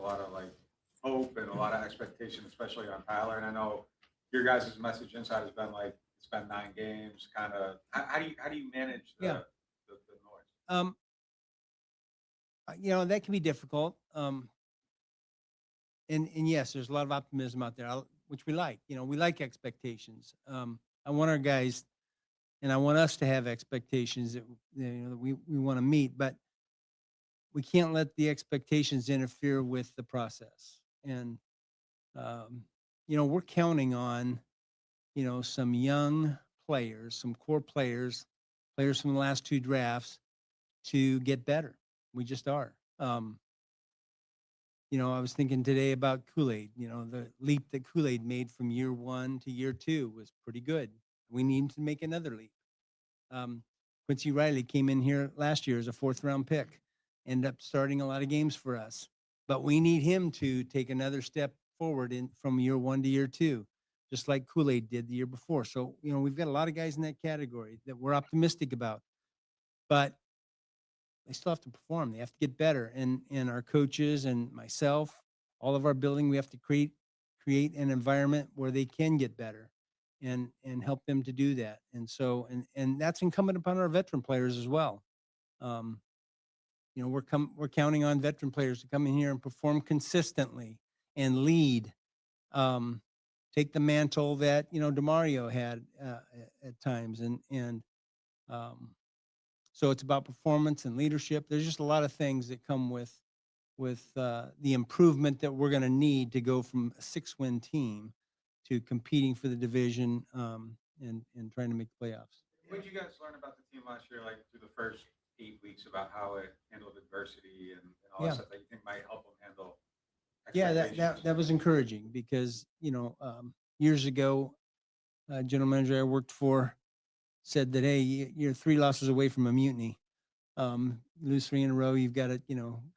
lot of like hope and a lot of expectation, especially on Tyler. And I know your guys' message inside has been like it's been 9 games. Kind of how do you manage Yeah. the noise? That can be difficult. And yes, there's a lot of optimism out there, which we like. We like expectations. I want our guys, and I want us to have expectations that we want to meet, but we can't let the expectations interfere with the process. And we're counting on some young players, some core players from the last two drafts to get better. We just are. I was thinking today about Kool-Aid. The leap that Kool-Aid made from year one to year two was pretty good. We need to make another leap. Quincy Riley came in here last year as a fourth round pick, ended up starting a lot of games for us. But we need him to take another step forward from year one to year two, just like Kool-Aid did the year before. So, we've got a lot of guys in that category that we're optimistic about. But they still have to perform. They have to get better. And our coaches and myself, all of our building, we have to create an environment where they can get better and help them to do that. And so and that's incumbent upon our veteran players as well. We're counting on veteran players to come in here and perform consistently and lead. Take the mantle that DeMario had at times, and so it's about performance and leadership. There's just a lot of things that come with the improvement that we're going to need to go from a 6-win team to competing for the division and trying to make the playoffs. What did you guys learn about the team last year, like through the first 8 weeks, about how it handled adversity and all that stuff that you think might help them handle Yeah, expectations? that was encouraging because years ago, general manager I worked for said that, hey, you're 3 losses away from a mutiny. Lose 3 in a row, you've got to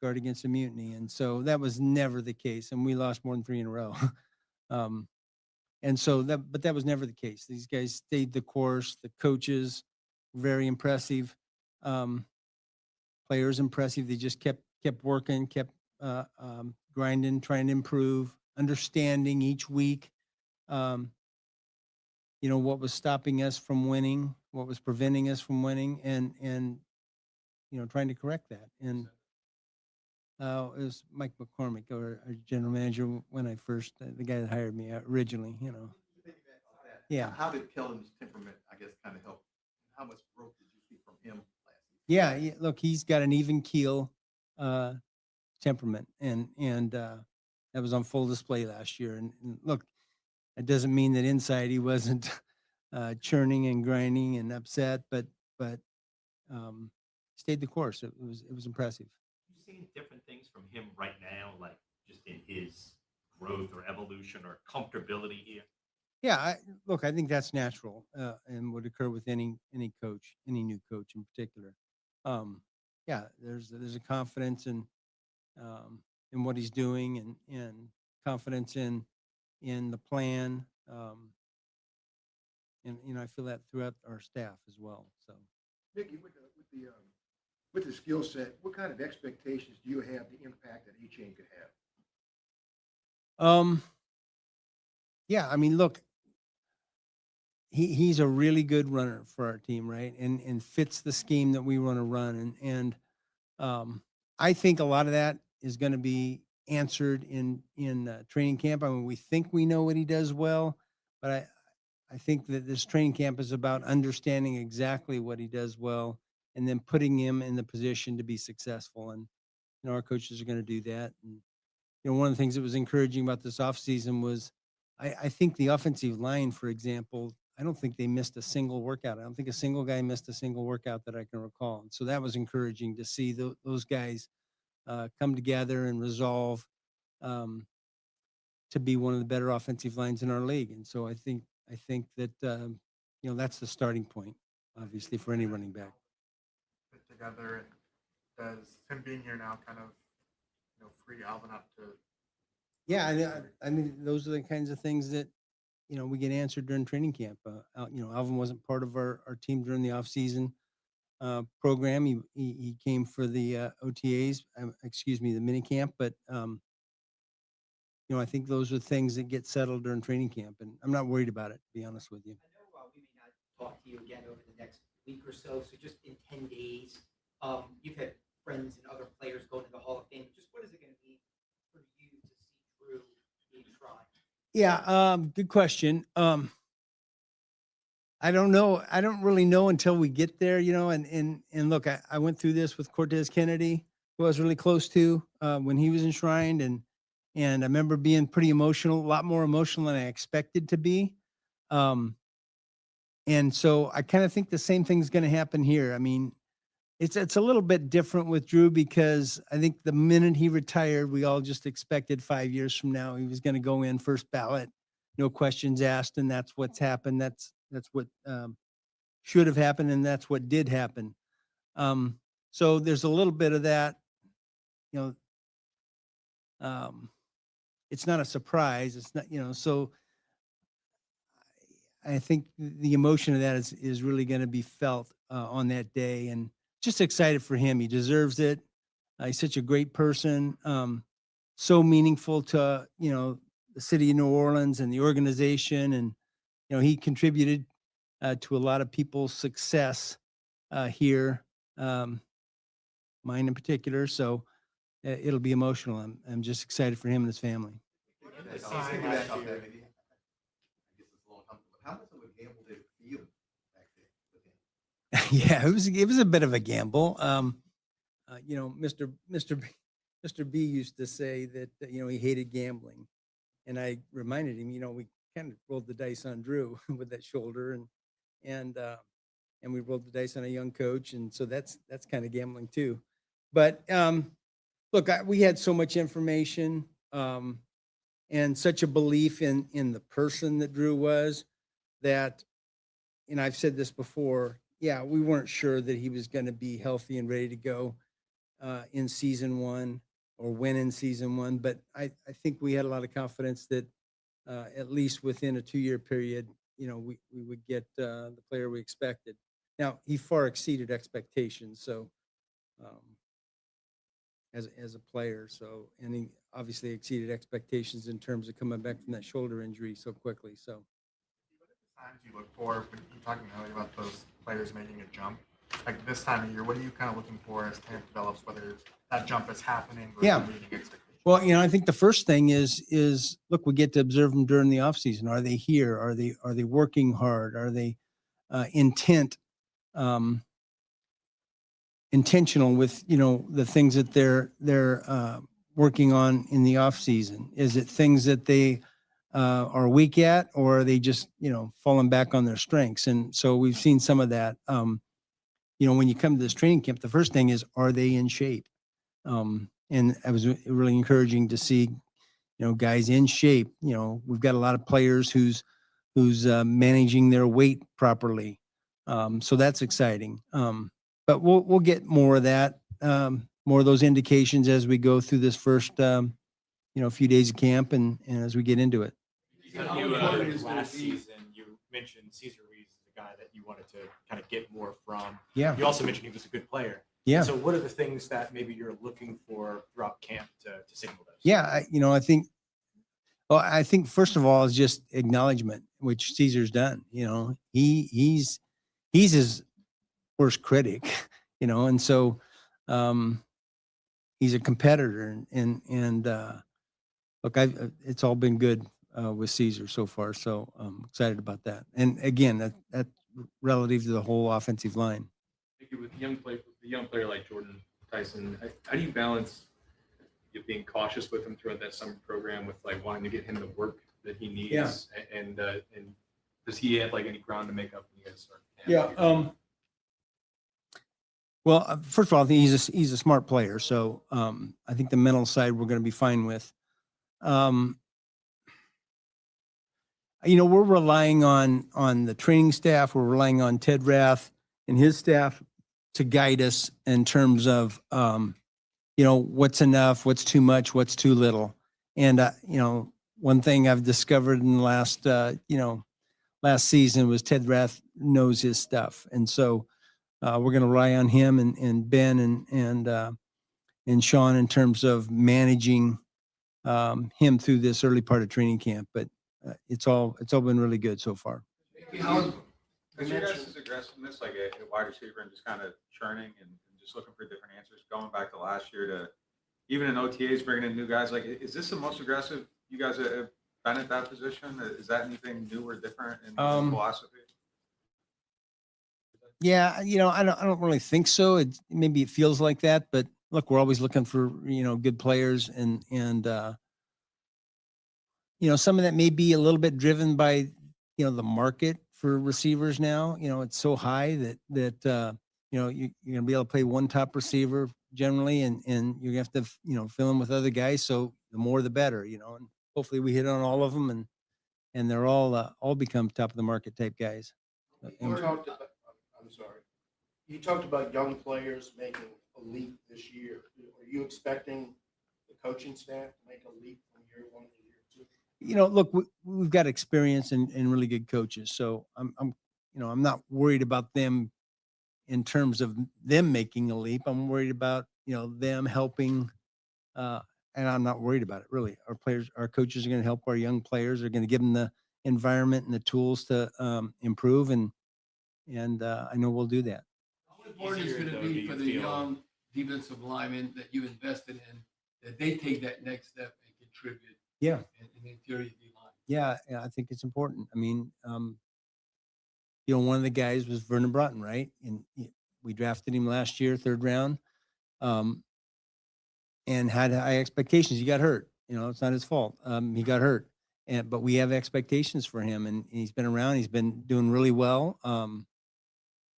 guard against a mutiny, and so that was never the case, and we lost more than 3 in a row. And so that was never the case. These guys stayed the course. The coaches, very impressive. Players impressive. They just kept working, kept grinding, trying to improve, understanding each week. What was stopping us from winning, what was preventing us from winning, and trying to correct that. And it was Mike McCormick, our general manager, when I first, the guy that hired me originally. Yeah. How did Kellen's temperament, I guess, kind of help? How much growth did you see from him last season? Yeah, look, he's got an even keel temperament, and that was on full display last year. And look, it doesn't mean that inside he wasn't churning and grinding and upset, but stayed the course. It was impressive. You seeing different things from him right now, like just in his growth or evolution or comfortability here? Yeah, I think that's natural and would occur with any coach, any new coach in particular. Yeah, there's a confidence in what he's doing and confidence in the plan. And I feel that throughout our staff as well. So, Mickey, with the skill set, what kind of expectations do you have the impact that each team could have? Yeah, I mean, look, he's a really good runner for our team, right? And fits the scheme that we want to run. And I think a lot of that is going to be answered in training camp. I mean, we think we know what he does well, but I think that this training camp is about understanding exactly what he does well and then putting him in the position to be successful. And our coaches are going to do that. And one of the things that was encouraging about this offseason was I think the offensive line, for example, I don't think they missed a single workout. I don't think a single guy missed a single workout that I can recall. And so that was encouraging to see those guys come together and resolve to be one of the better offensive lines in our league. And so I think that that's the starting point, obviously, for any running back. Fit together, and does him being here now kind of free Alvin up to? Yeah, I mean, those are the kinds of things that we get answered during training camp. Alvin wasn't part of our team during the off-season program. He came for the OTAs, the mini camp, but I think those are things that get settled during training camp, and I'm not worried about it, to be honest with you. I know we may not talk to you again over the next week or so, so just in 10 days, you've had friends and other players go to the Hall of Fame. Just what is it going to mean for you to see Drew being tried? Yeah, good question. I don't know. I don't really know until we get there, and look, I went through this with Cortez Kennedy, who I was really close to when he was enshrined, and I remember being pretty emotional, a lot more emotional than I expected to be. And so I kind of think the same thing's going to happen here. I mean, it's a little bit different with Drew because I think the minute he retired, we all just expected 5 years from now he was going to go in first ballot, no questions asked, and that's what's happened. That's what should have happened, and that's what did happen. So there's a little bit of that, it's not a surprise. It's not, so I think the emotion of that is really going to be felt on that day, and just excited for him. He deserves it. He's such a great person, so meaningful to, the city of New Orleans and the organization. And, he contributed to a lot of people's success here, mine in particular. So it'll be emotional. I'm just excited for him and his family. How much of a gamble did it feel back then with him? Yeah, it was a bit of a gamble. Mr. B used to say that he hated gambling, and I reminded him, we kind of rolled the dice on Drew with that shoulder, and we rolled the dice on a young coach, and so that's kind of gambling too. But look, we had so much information and such a belief in the person that Drew was that, and I've said this before, yeah, we weren't sure that he was going to be healthy and ready to go in season one or win in season one. But I think we had a lot of confidence that at least within a 2-year period, we would get the player we expected. Now, he far exceeded expectations. So as a player, and he obviously exceeded expectations in terms of coming back from that shoulder injury so quickly. So. Signs you look for when you're talking earlier about those players making a jump? Like this time of year, what are you kind of looking for as camp develops, whether that jump is happening or meeting expectations? Well, I think the first thing is look, we get to observe them during the off season. Are they here? Are they working hard? Are they intentional with, the things that they're working on in the off season? Is it things that they are weak at, or are they just, falling back on their strengths? And so we've seen some of that. When you come to this training camp, the first thing is, are they in shape? And it was really encouraging to see, guys in shape. We've got a lot of players who's managing their weight properly. So that's exciting. But we'll get more of that, more of those indications as we go through this first, few days of camp and as we get into it. Last season, you mentioned Cesar Ruiz is a guy that you wanted to kind of get more from. Yeah. You also mentioned he was a good player. Yeah. So what are the things that maybe you're looking for throughout camp to signal those? Yeah. I think first of all is just acknowledgement, which Cesar's done. He's his worst critic, and so he's a competitor, and look, it's all been good with Cesar so far, so I'm excited about that. And again, that's relative to the whole offensive line. With a young player like Jordan Tyson, how do you balance you being cautious with him throughout that summer program with like wanting to get him the work that he needs? Yeah. And does he have like any ground to make up when you guys start? Yeah. Well, first of all, I think he's a smart player, so I think the mental side we're going to be fine with. We're relying on the training staff. We're relying on Ted Rath and his staff to guide us in terms of, what's enough, what's too much, what's too little. And, one thing I've discovered in the last season was Ted Rath knows his stuff. And so we're going to rely on him and Ben and Sean in terms of managing him through this early part of training camp. But it's all been really good so far. Is your guys' aggressiveness like a wide receiver and just kind of churning and just looking for different answers, going back to last year to even in OTAs, bringing in new guys? Like, is this the most aggressive you guys have been at that position? Is that anything new or different in philosophy? Yeah, I don't really think so. Maybe it feels like that, but look, we're always looking for, good players and some of that may be a little bit driven by, the market for receivers now. It's so high that you're going to be able to play one top receiver generally, and you're going to have to, fill in with other guys. So the more, the better, and hopefully we hit on all of them and they're all become top of the market type guys. I'm sorry. You talked about young players making a leap this year. Are you expecting the coaching staff to make a leap from year one to year two? Look, we've got experience and really good coaches. So I'm not worried about them in terms of them making a leap. I'm worried about, them helping, and I'm not worried about it really. Our coaches are going to help our young players. They're going to give them the environment and the tools to improve. And I know we'll do that. How important is it going to be for the young defensive linemen that you invested in, that they take that next step and contribute? Yeah. In the interior D line. Yeah, I think it's important. I mean, one of the guys was Vernon Broughton, right? And we drafted him last year, 3rd round, and had high expectations. He got hurt. It's not his fault. He got hurt, but we have expectations for him, and he's been around. He's been doing really well.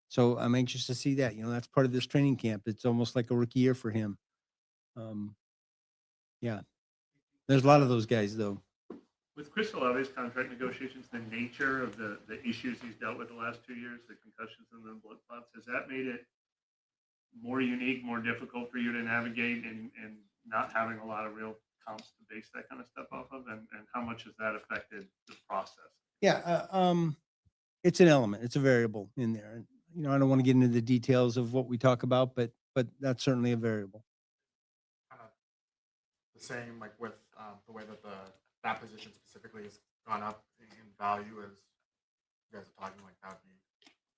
So I'm anxious to see that. That's part of this training camp. It's almost like a rookie year for him. Yeah. There's a lot of those guys, though. With Chris Olave's contract negotiations, the nature of the issues he's dealt with the last 2 years, the concussions and the blood clots, has that made it more unique, more difficult for you to navigate and not having a lot of real comps to base that kind of stuff off of? And how much has that affected the process? Yeah, it's an element. It's a variable in there. I don't want to get into the details of what we talk about, but that's certainly a variable. Kind of the same, like with the way that that position specifically has gone up in value, as you guys are talking, like that would be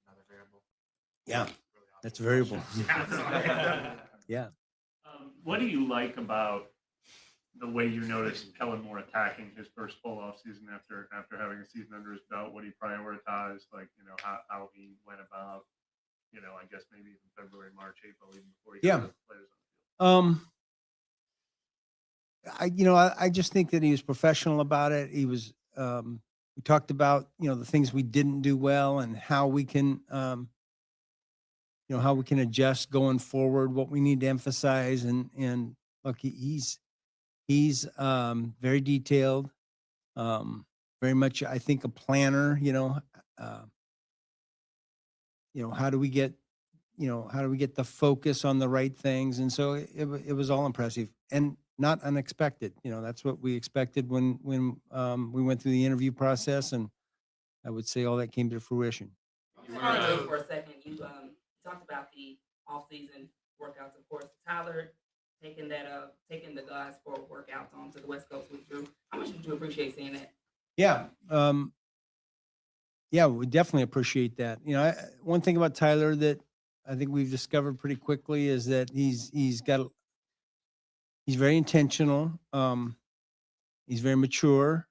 another variable. Yeah, really that's a variable. Yeah. What do you like about the way you noticed Kellen Moore attacking his first full off season after having a season under his belt? What he prioritized, how he went about, I guess maybe even February, March, April, even before he got the players on the field. I just think that he was professional about it. He was, we talked about, the things we didn't do well and how we can, how we can adjust going forward, what we need to emphasize. And look, he's very detailed, very much, I think, a planner, how do we get the focus on the right things? And so it was all impressive and not unexpected. That's what we expected when we went through the interview process, and I would say all that came to fruition. For a second, you talked about the off-season workouts, of course. Tyler taking the guys for workouts onto the West Coast with Drew. How much did you appreciate seeing that? Yeah. Yeah, we definitely appreciate that. One thing about Tyler that I think we've discovered pretty quickly is that he's very intentional. He's very mature,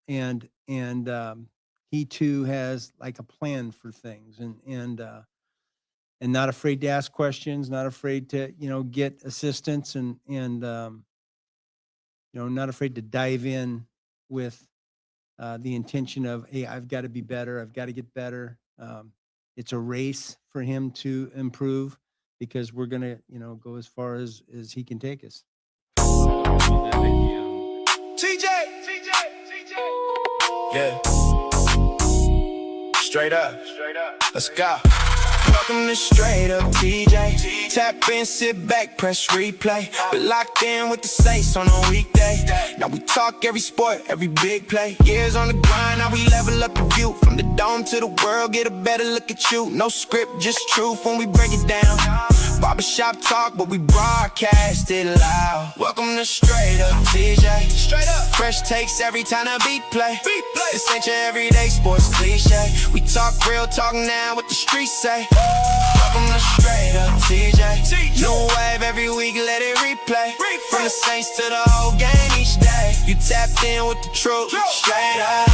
and he too has like a plan for things, and not afraid to ask questions, not afraid to get assistance, and not afraid to dive in with the intention of, hey, I've got to be better, I've got to get better. It's a race for him to improve because we're gonna go as far as he can take us. TJ. Yeah. Straight up. Let's go. Welcome to Straight Up TJ. Tap in, sit back, press replay. We're locked in with the Saints on a weekday. Now we talk every sport, every big play. Years on the grind, now we level up the view. From the dome to the world, get a better look at you. No script, just truth when we break it down. Barbershop talk, but we broadcast it loud. Welcome to Straight Up TJ. Straight up. Fresh takes every time a beat play. This ain't your everyday sports cliche. We talk real talk now, what the streets say. Welcome to Straight Up TJ. New wave every week, let it replay. From the Saints to the whole game each day. You tapped in with the truth. Straight Up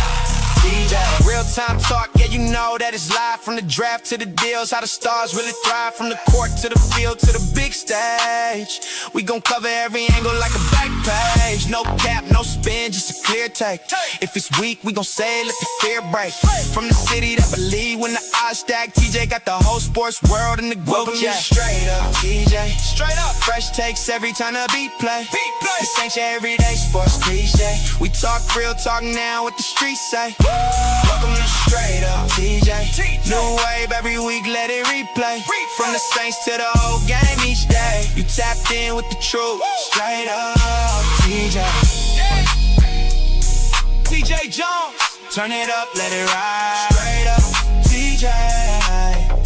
TJ. Real time talk, yeah, you know that it's live. From the draft to the deals, how the stars really thrive. From the court to the field to the big stage. We gon' cover every angle like a back page. No cap, no spin, just a clear take. If it's weak, we gon' say it, let the fear break. From the city that believe when the odds stack, TJ got the whole sports world in the group chat. Straight Up TJ. Straight up. Fresh takes every time a beat play. This ain't your everyday sports cliche. We talk real talk now, what the streets say. Welcome to Straight Up TJ. New wave every week, let it replay. From the Saints to the whole game each day. You tapped in with the truth. Straight Up TJ. TJ Jones. Turn it up, let it ride. Straight Up TJ.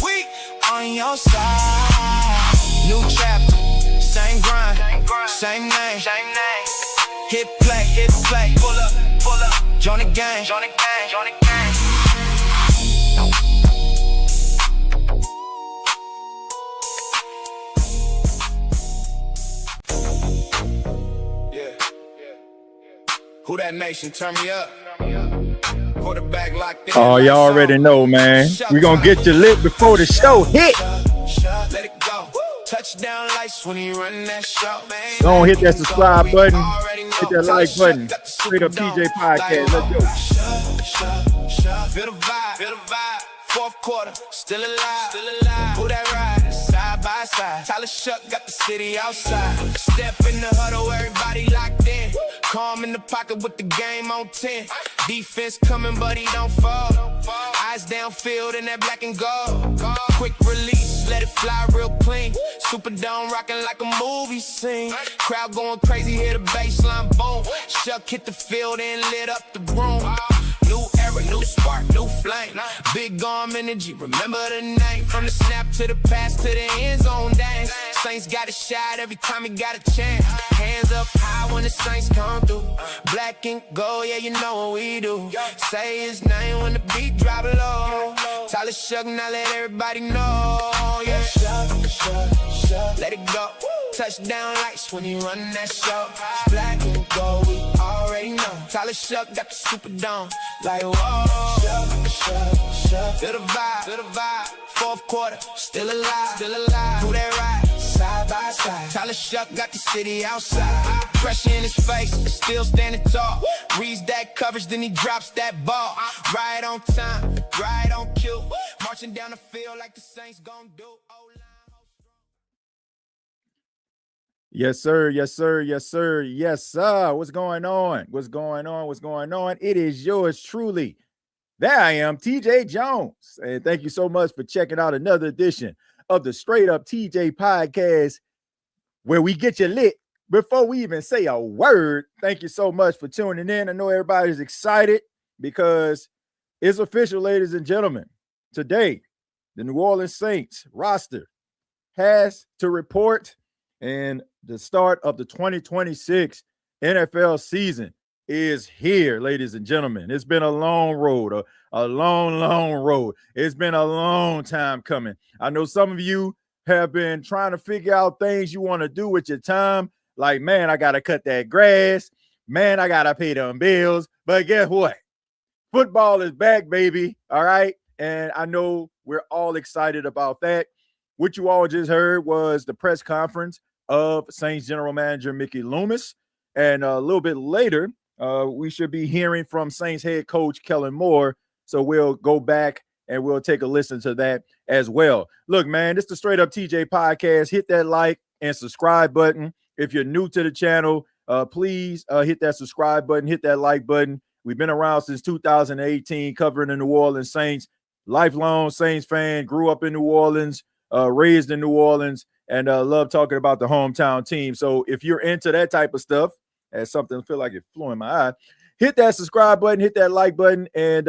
We on your side. New chapter, same grind, same name. Hit play, pull up. Join the gang, join the gang, join the gang. Who that nation? Turn me up. Quarterback locked in. Oh, y'all already know, man. We gonna get you lit before the show hit. Let it go. Touchdown lights when you run that show, man. Don't hit that subscribe button. Hit that like button. Straight Up TJ Podcast. Let's go. Feel the vibe. Fourth quarter, still alive. Who that ride? Side by side. Tyler Shough got the city outside. Step in the huddle, everybody locked in. Calm in the pocket with the game on 10. Defense coming, but he don't fall. Eyes downfield in that black and gold. Quick release, let it fly real clean. Superdome rocking like a movie scene. Crowd going crazy, hear the baseline boom. Shough hit the field and lit up the room. New era, new spark, new flame. Big arm energy, remember the name. From the snap to the pass to the end zone dance. Saints got a shot every time he got a chance. Hands up high when the Saints come through. Black and gold, yeah, you know what we do. Say his name when the beat drop low. Tyler Shough, now let everybody know. Yeah, Shough, let it go. Touchdown lights when he run that show. Black and gold, we already know. Tyler Shough got the Superdome. Like whoa, Shough, feel the vibe. Fourth quarter, still alive. Who that ride? Side by side. Tyler Shough got the city outside. Pressure in his face, still standing tall. Reads that coverage, then he drops that ball. Right on time, right on cue. Marching down the field like the Saints gon' do. Yes, sir. Yes, sir. Yes, sir. Yes, sir. What's going on? What's going on? What's going on? It is yours truly. There I am, TJ Jones. And thank you so much for checking out another edition of the Straight Up TJ Podcast, where we get you lit before we even say a word. Thank you so much for tuning in. I know everybody's excited because it's official, ladies and gentlemen. Today, the New Orleans Saints roster has to report, and the start of the 2026 NFL season is here, ladies and gentlemen. It's been a long road, a long road. It's been a long time coming. I know some of you have been trying to figure out things you want to do with your time. Like, man, I got to cut that grass. Man, I got to pay them bills. But guess what? Football is back, baby. All right. And I know we're all excited about that. What you all just heard was the press conference of Saints general manager Mickey Loomis. And a little bit later, we should be hearing from Saints head coach Kellen Moore. So we'll go back and we'll take a listen to that as well. Look, man, this is the Straight Up TJ Podcast. Hit that like and subscribe button. If you're new to the channel, please hit that subscribe button, hit that like button. We've been around since 2018 covering the New Orleans Saints. Lifelong Saints fan, grew up in New Orleans, raised in New Orleans, and love talking about the hometown team. So if you're into that type of stuff, as something I feel like it flew in my eye, hit that subscribe button, hit that like button, and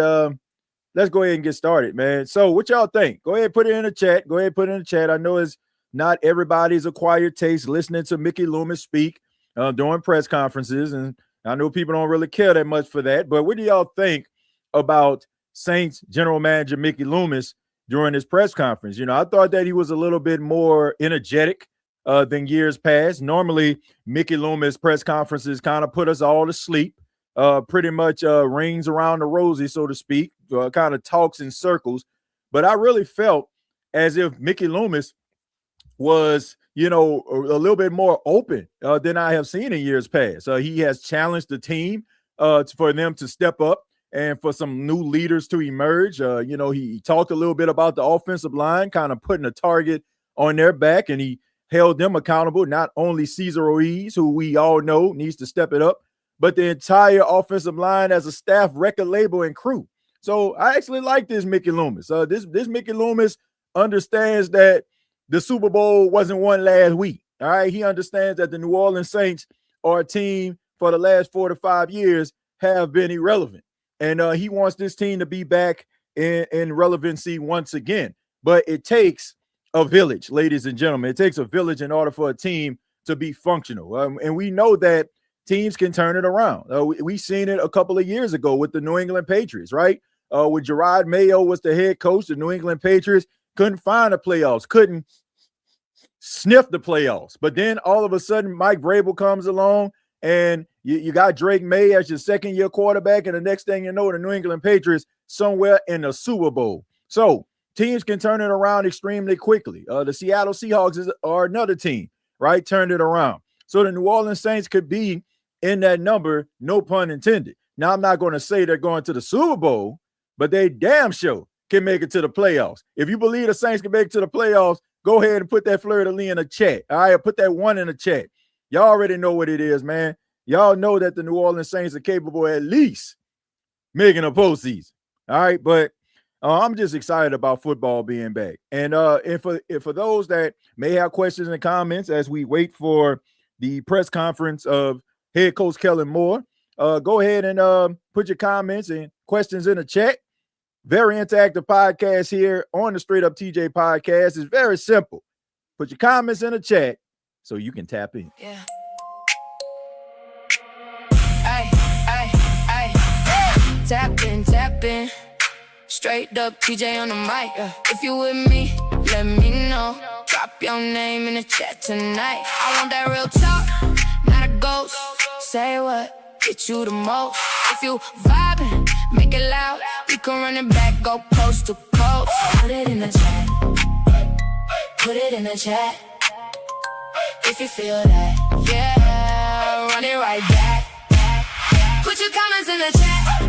let's go ahead and get started, man. So what y'all think? Go ahead and put it in the chat. I know it's not everybody's acquired taste listening to Mickey Loomis speak during press conferences. And I know people don't really care that much for that. But what do y'all think about Saints general manager Mickey Loomis during his press conference? I thought that he was a little bit more energetic than years past. Normally, Mickey Loomis press conferences kind of put us all to sleep, pretty much rings around the rosy, so to speak, kind of talks in circles. But I really felt as if Mickey Loomis was, a little bit more open than I have seen in years past. He has challenged the team for them to step up and for some new leaders to emerge. He talked a little bit about the offensive line, kind of putting a target on their back, and he held them accountable, not only Cesar Ruiz, who we all know needs to step it up, but the entire offensive line as a staff, record label, and crew. So I actually like this Mickey Loomis. This Mickey Loomis understands that the Super Bowl wasn't won last week. All right. He understands that the New Orleans Saints are a team for the last 4 to 5 years have been irrelevant. And he wants this team to be back in relevancy once again. But it takes a village, ladies and gentlemen. It takes a village in order for a team to be functional. And we know that teams can turn it around. We seen it a couple of years ago with the New England Patriots, right? When Gerard Mayo was the head coach, the New England Patriots couldn't find the playoffs, couldn't sniff the playoffs. But then all of a sudden, Mike Vrabel comes along, and you got Drake May as your second-year quarterback, and the next thing you know, the New England Patriots somewhere in the Super Bowl. So teams can turn it around extremely quickly. The Seattle Seahawks are another team, right? Turned it around. So the New Orleans Saints could be in that number, no pun intended. Now, I'm not going to say they're going to the Super Bowl, but they damn sure can make it to the playoffs. If you believe the Saints can make it to the playoffs, go ahead and put that fleur-de-lis in the chat. All right, put that 1 in the chat. Y'all already know what it is, man. Y'all know that the New Orleans Saints are capable at least making a postseason. All right, but I'm just excited about football being back. And for those that may have questions and comments as we wait for the press conference of head coach Kellen Moore, go ahead and put your comments and questions in the chat. Very interactive podcast here on the Straight Up TJ podcast. It's very simple. Put your comments in the chat so you can tap in. Yeah. Ay. Tap in. Straight up TJ on the mic. If you with me, let me know. Drop your name in the chat tonight. I want that real talk, not a ghost. Say what get you the most. If you vibing, make it loud. We can run it back, go post to post. Put it in the chat. Put it in the chat. If you feel that, yeah, run it right back. Put your comments in the chat.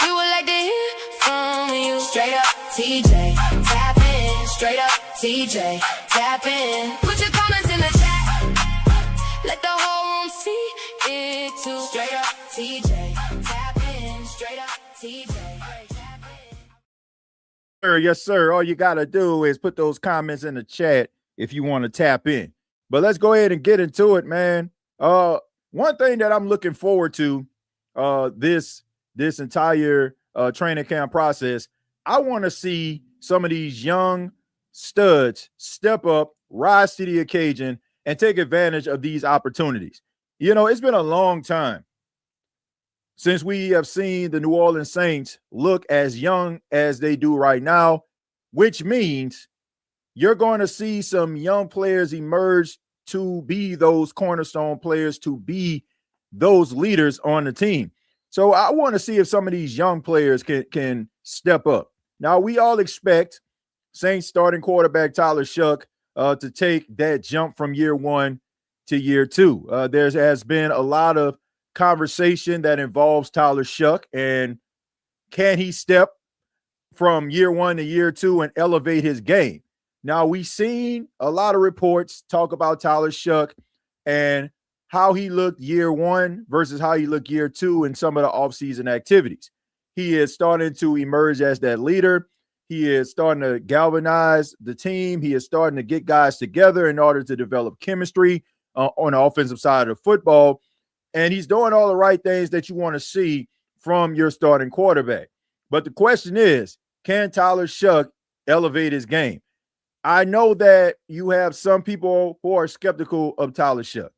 We would like to hear from you. Straight up TJ, tap in. Straight up TJ, tap in. Put your comments in the chat. Let the whole room see it too. Straight up TJ, tap in. Straight up TJ, tap in. Yes, sir. All you got to do is put those comments in the chat if you want to tap in. But let's go ahead and get into it, man. One thing that I'm looking forward to this entire training camp process, I want to see some of these young studs step up, rise to the occasion, and take advantage of these opportunities. It's been a long time since we have seen the New Orleans Saints look as young as they do right now, which means you're going to see some young players emerge to be those cornerstone players, to be those leaders on the team. So I want to see if some of these young players can step up. Now, we all expect Saints starting quarterback Tyler Shough to take that jump from year 1 to year 2. There has been a lot of conversation that involves Tyler Shough, and can he step from year 1 to year 2 and elevate his game? Now, we've seen a lot of reports talk about Tyler Shough and how he looked year 1 versus how he looked year 2 in some of the offseason activities. He is starting to emerge as that leader. He is starting to galvanize the team. He is starting to get guys together in order to develop chemistry on the offensive side of the football. And he's doing all the right things that you want to see from your starting quarterback. But the question is, can Tyler Shough elevate his game? I know that you have some people who are skeptical of Tyler Shough.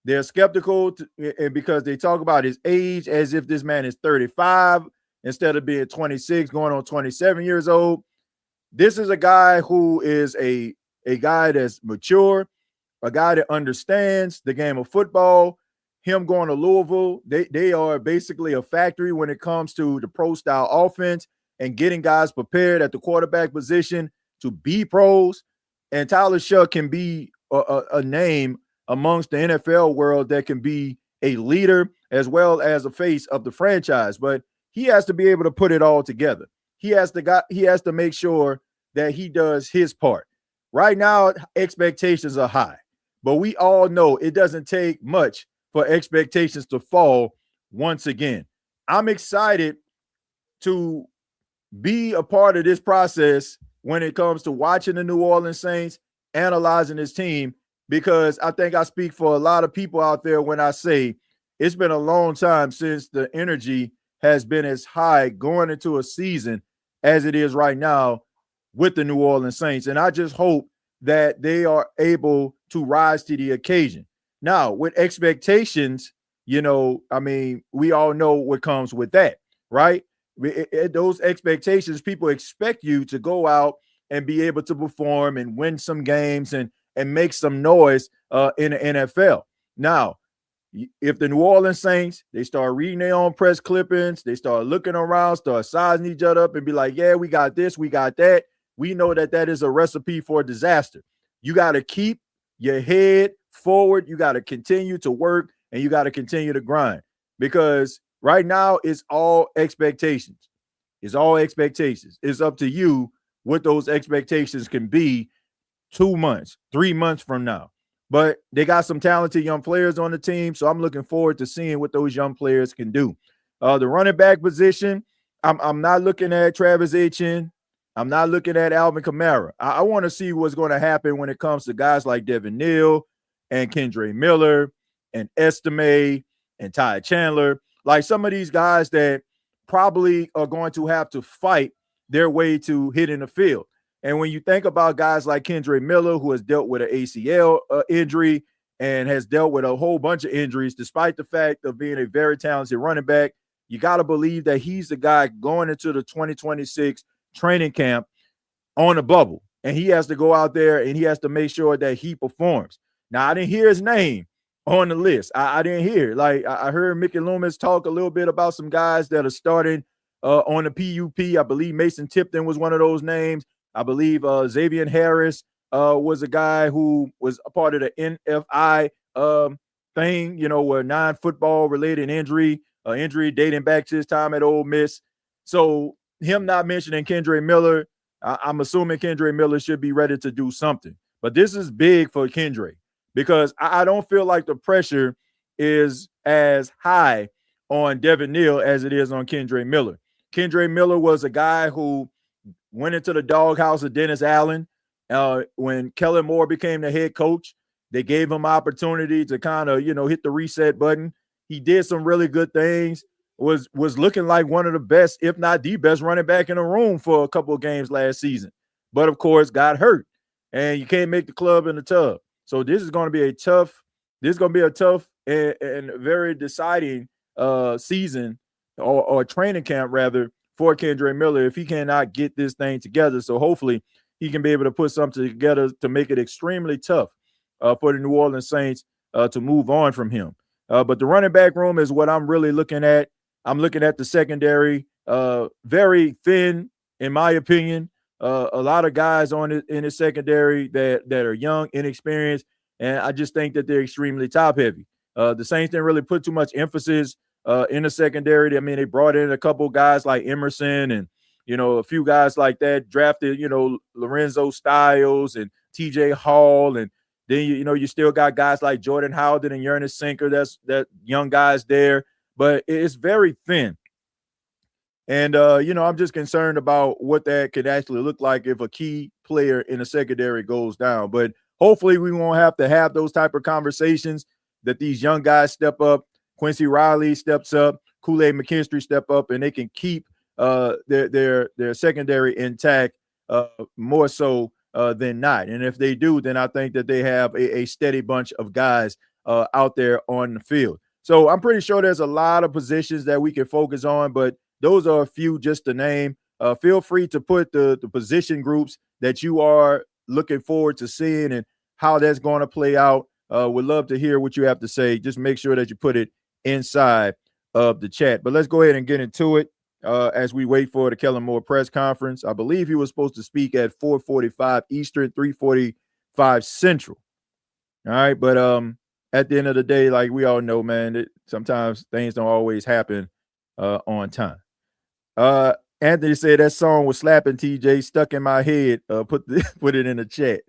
They're skeptical and because they talk about his age as if this man is 35 instead of being 26, going on 27 years old. This is a guy who is a guy that's mature, a guy that understands the game of football. Him going to Louisville, they are basically a factory when it comes to the pro style offense and getting guys prepared at the quarterback position to be pros. And Tyler Shough can be a name amongst the NFL world that can be a leader as well as a face of the franchise. But he has to be able to put it all together. He has to make sure that he does his part. Right now, expectations are high, but we all know it doesn't take much for expectations to fall once again. I'm excited to be a part of this process when it comes to watching the New Orleans Saints, analyzing this team, because I think I speak for a lot of people out there when I say it's been a long time since the energy has been as high going into a season as it is right now with the New Orleans Saints. And I just hope that they are able to rise to the occasion. Now, with expectations, we all know what comes with that, right? Those expectations, people expect you to go out and be able to perform and win some games and make some noise in the NFL. Now, if the New Orleans Saints, they start reading their own press clippings, they start looking around, start sizing each other up and be like, yeah, we got this, we got that. We know that that is a recipe for disaster. You got to keep your head forward. You got to continue to work and you got to continue to grind, because right now it's all expectations. It's all expectations. It's up to you what those expectations can be 2 months, 3 months from now. But they got some talented young players on the team, so I'm looking forward to seeing what those young players can do. The running back position, I'm not looking at Travis Etienne. I'm not looking at Alvin Kamara. I want to see what's going to happen when it comes to guys like Devin Neal and Kendre Miller and Estime and Ty Chandler. Like some of these guys that probably are going to have to fight their way to hitting the field. And when you think about guys like Kendre Miller, who has dealt with an ACL injury and has dealt with a whole bunch of injuries, despite the fact of being a very talented running back, you got to believe that he's the guy going into the 2026 training camp on a bubble. And he has to go out there and he has to make sure that he performs. Now, I didn't hear his name on the list. I didn't hear. Like, I heard Mickey Loomis talk a little bit about some guys that are starting on the PUP. I believe Mason Tipton was one of those names. I believe Xavier Harris was a guy who was a part of the NFI thing, where non-football related injury dating back to his time at Ole Miss. So him not mentioning Kendre Miller, I'm assuming Kendre Miller should be ready to do something. But this is big for Kendre, because I don't feel like the pressure is as high on Devin Neal as it is on Kendre Miller. Kendre Miller was a guy who went into the doghouse of Dennis Allen. When Kellen Moore became the head coach, they gave him opportunity to kind of, hit the reset button. He did some really good things, was looking like one of the best, if not the best running back in the room for a couple of games last season. But of course, got hurt and you can't make the club in the tub. So this is going to be a tough and very deciding season or training camp rather for Kendre Miller if he cannot get this thing together. So hopefully he can be able to put something together to make it extremely tough for the New Orleans Saints to move on from him. But the running back room is what I'm really looking at. I'm looking at the secondary, very thin, in my opinion. A lot of guys in the secondary that are young, inexperienced, and I just think that they're extremely top heavy. The Saints didn't really put too much emphasis in the secondary. I mean, they brought in a couple guys like Emerson and, a few guys like that, drafted, Lorenzo Styles and TJ Hall. And then, you still got guys like Jordan Howden and Ernest Sinker. That young guys there, but it's very thin. And, I'm just concerned about what that could actually look like if a key player in the secondary goes down. But hopefully we won't have to have those type of conversations, that these young guys step up. Quincy Riley steps up, Kool-Aid McKinstry step up, and they can keep their secondary intact more so than not. And if they do, then I think that they have a steady bunch of guys out there on the field. So I'm pretty sure there's a lot of positions that we can focus on, but those are a few just to name. Feel free to put the position groups that you are looking forward to seeing and how that's going to play out. Would love to hear what you have to say. Just make sure that you put it inside of the chat. But let's go ahead and get into it as we wait for the Kellen Moore press conference. I believe he was supposed to speak at 4:45 Eastern, 3:45 Central. All right, but at the end of the day, like we all know, man, sometimes things don't always happen on time. Anthony said that song was slapping, TJ, stuck in my head. Put it in the chat.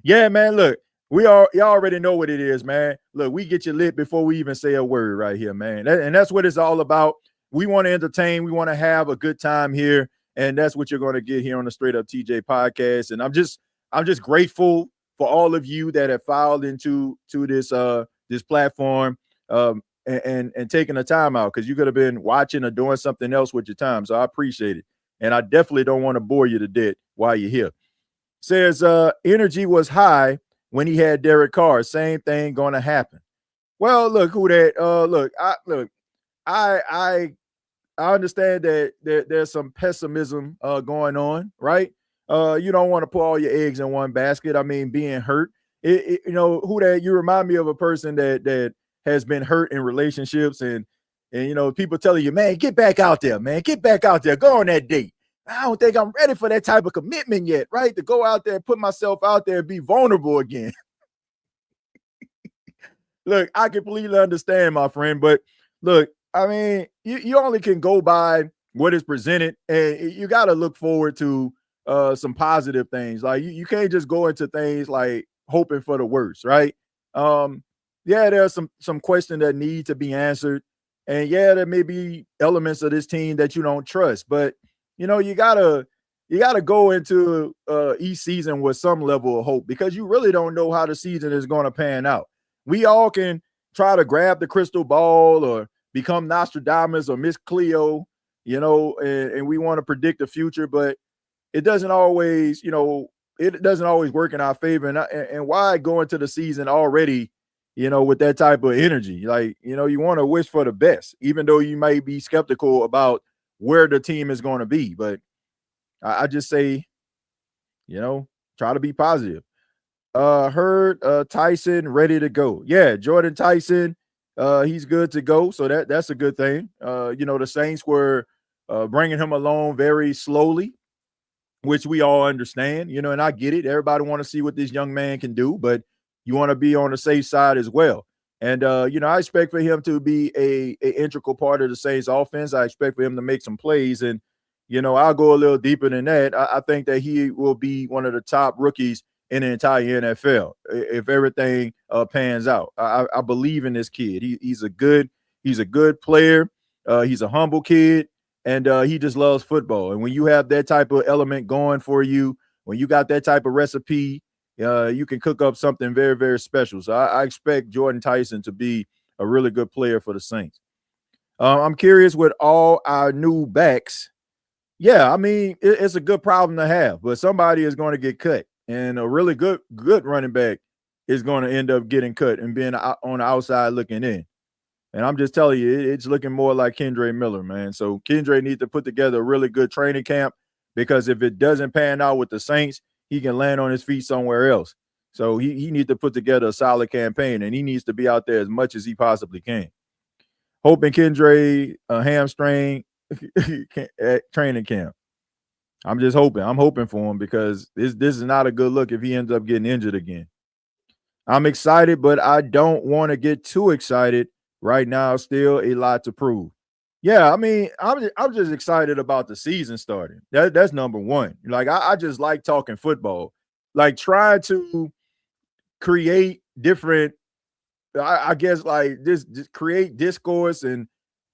Yeah, man, look, y'all already know what it is, man. Look, we get you lit before we even say a word right here, man. And that's what it's all about. We want to entertain. We want to have a good time here. And that's what you're going to get here on the Straight Up TJ podcast. And I'm just grateful for all of you that have filed into this platform and taking the time out, because you could have been watching or doing something else with your time. So I appreciate it. And I definitely don't want to bore you to death while you're here. Says energy was high when he had Derek Carr. Same thing going to happen. Well, look who that I understand that there's some pessimism going on, right? You don't want to put all your eggs in one basket. I mean, being hurt, you know, who that you remind me of a person that has been hurt in relationships and you know, people telling you, man, get back out there, man, get back out there, go on that date. I don't think I'm ready for that type of commitment yet, right? To go out there and put myself out there and be vulnerable again. Look, I completely understand, my friend, but look, I mean, you only can go by what is presented, and you got to look forward to some positive things. Like you can't just go into things like hoping for the worst, right? Yeah, there's some questions that need to be answered, and yeah, there may be elements of this team that you don't trust, but you know, you gotta go into each season with some level of hope, because you really don't know how the season is going to pan out. We all can try to grab the crystal ball or become Nostradamus or Miss Cleo, you know, and we want to predict the future, but it doesn't always, you know, it doesn't always work in our favor. And why go into the season already, you know, with that type of energy? Like, you know, you want to wish for the best, even though you might be skeptical about where the team is going to be. But I just say, you know, try to be positive. Heard Tyson ready to go. Yeah, Jordan Tyson, he's good to go. So that's a good thing. You know, the Saints were bringing him along very slowly, which we all understand, you know, and I get it. Everybody want to see what this young man can do, but you want to be on the safe side as well. And, you know, I expect for him to be a integral part of the Saints offense. I expect for him to make some plays. And, you know, I'll go a little deeper than that. I think that he will be one of the top rookies in the entire NFL if everything pans out. I believe in this kid. He's a good player. He's a humble kid, and he just loves football. And when you have that type of element going for you, when you got that type of recipe, you can cook up something very, very special. So I expect Jordan Tyson to be a really good player for the Saints. I'm curious with all our new backs. Yeah, I mean, it's a good problem to have, but somebody is going to get cut. And a really good running back is going to end up getting cut and being on the outside looking in. And I'm just telling you, it's looking more like Kendre Miller, man. So Kendre needs to put together a really good training camp, because if it doesn't pan out with the Saints, he can land on his feet somewhere else. So he needs to put together a solid campaign, and he needs to be out there as much as he possibly can. Hoping Kendre hamstring at training camp. I'm just hoping. I'm hoping for him, because this is not a good look if he ends up getting injured again. I'm excited, but I don't want to get too excited right now. Still a lot to prove. Yeah, I mean, I'm just excited about the season starting. That's number one. Like, I just like talking football. Like, trying to create different, I guess, like just create discourse and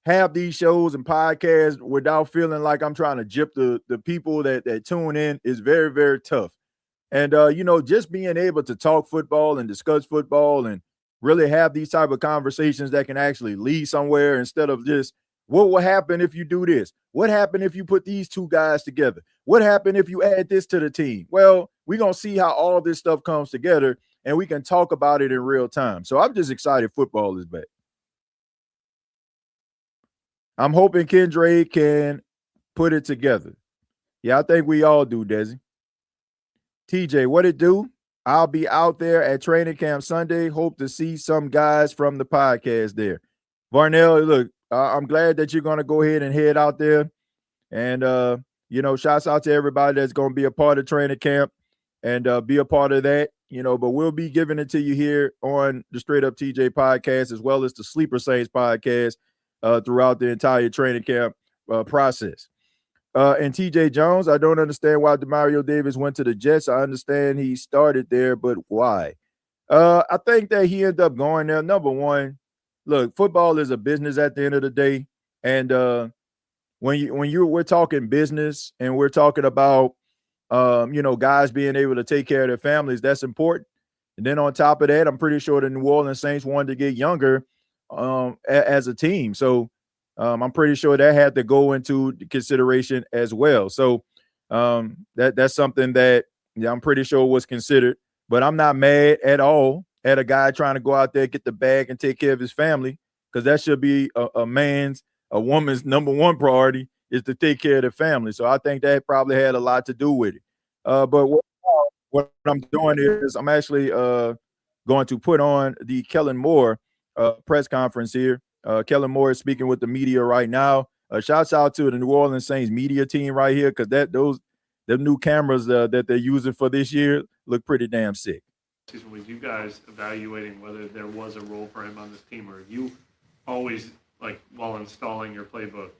have these shows and podcasts without feeling like I'm trying to gyp the people that tune in is very, very tough. And, you know, just being able to talk football and discuss football and really have these type of conversations that can actually lead somewhere instead of just What will happen if you do this? What happened if you put these two guys together? What happened if you add this to the team? Well, we're going to see how all this stuff comes together, and we can talk about it in real time. So I'm just excited football is back. I'm hoping Kendra can put it together. Yeah, I think we all do, Desi. TJ, what it do? I'll be out there at training camp Sunday. Hope to see some guys from the podcast there. Varnell, look, I'm glad that you're going to go ahead and head out there. And, shouts out to everybody that's going to be a part of training camp and be a part of that, but we'll be giving it to you here on the Straight Up TJ podcast, as well as the Sleeper Saints podcast throughout the entire training camp process. And TJ Jones, I don't understand why Demario Davis went to the Jets. I understand he started there, but why? I think that he ended up going there. Number one, look, football is a business at the end of the day. And we're talking business and we're talking about, guys being able to take care of their families, that's important. And then on top of that, I'm pretty sure the New Orleans Saints wanted to get younger as a team. So I'm pretty sure that had to go into consideration as well. So that's something that I'm pretty sure was considered. But I'm not mad at all at a guy trying to go out there, get the bag, and take care of his family, because that should be a woman's number one priority, is to take care of the family. So I think that probably had a lot to do with it. But what I'm doing is I'm actually going to put on the Kellen Moore press conference here. Kellen Moore is speaking with the media right now. Shouts out to the New Orleans Saints media team right here, because the new cameras that they're using for this year look pretty damn sick. Was you guys evaluating whether there was a role for him on this team, or you always, like, while installing your playbook,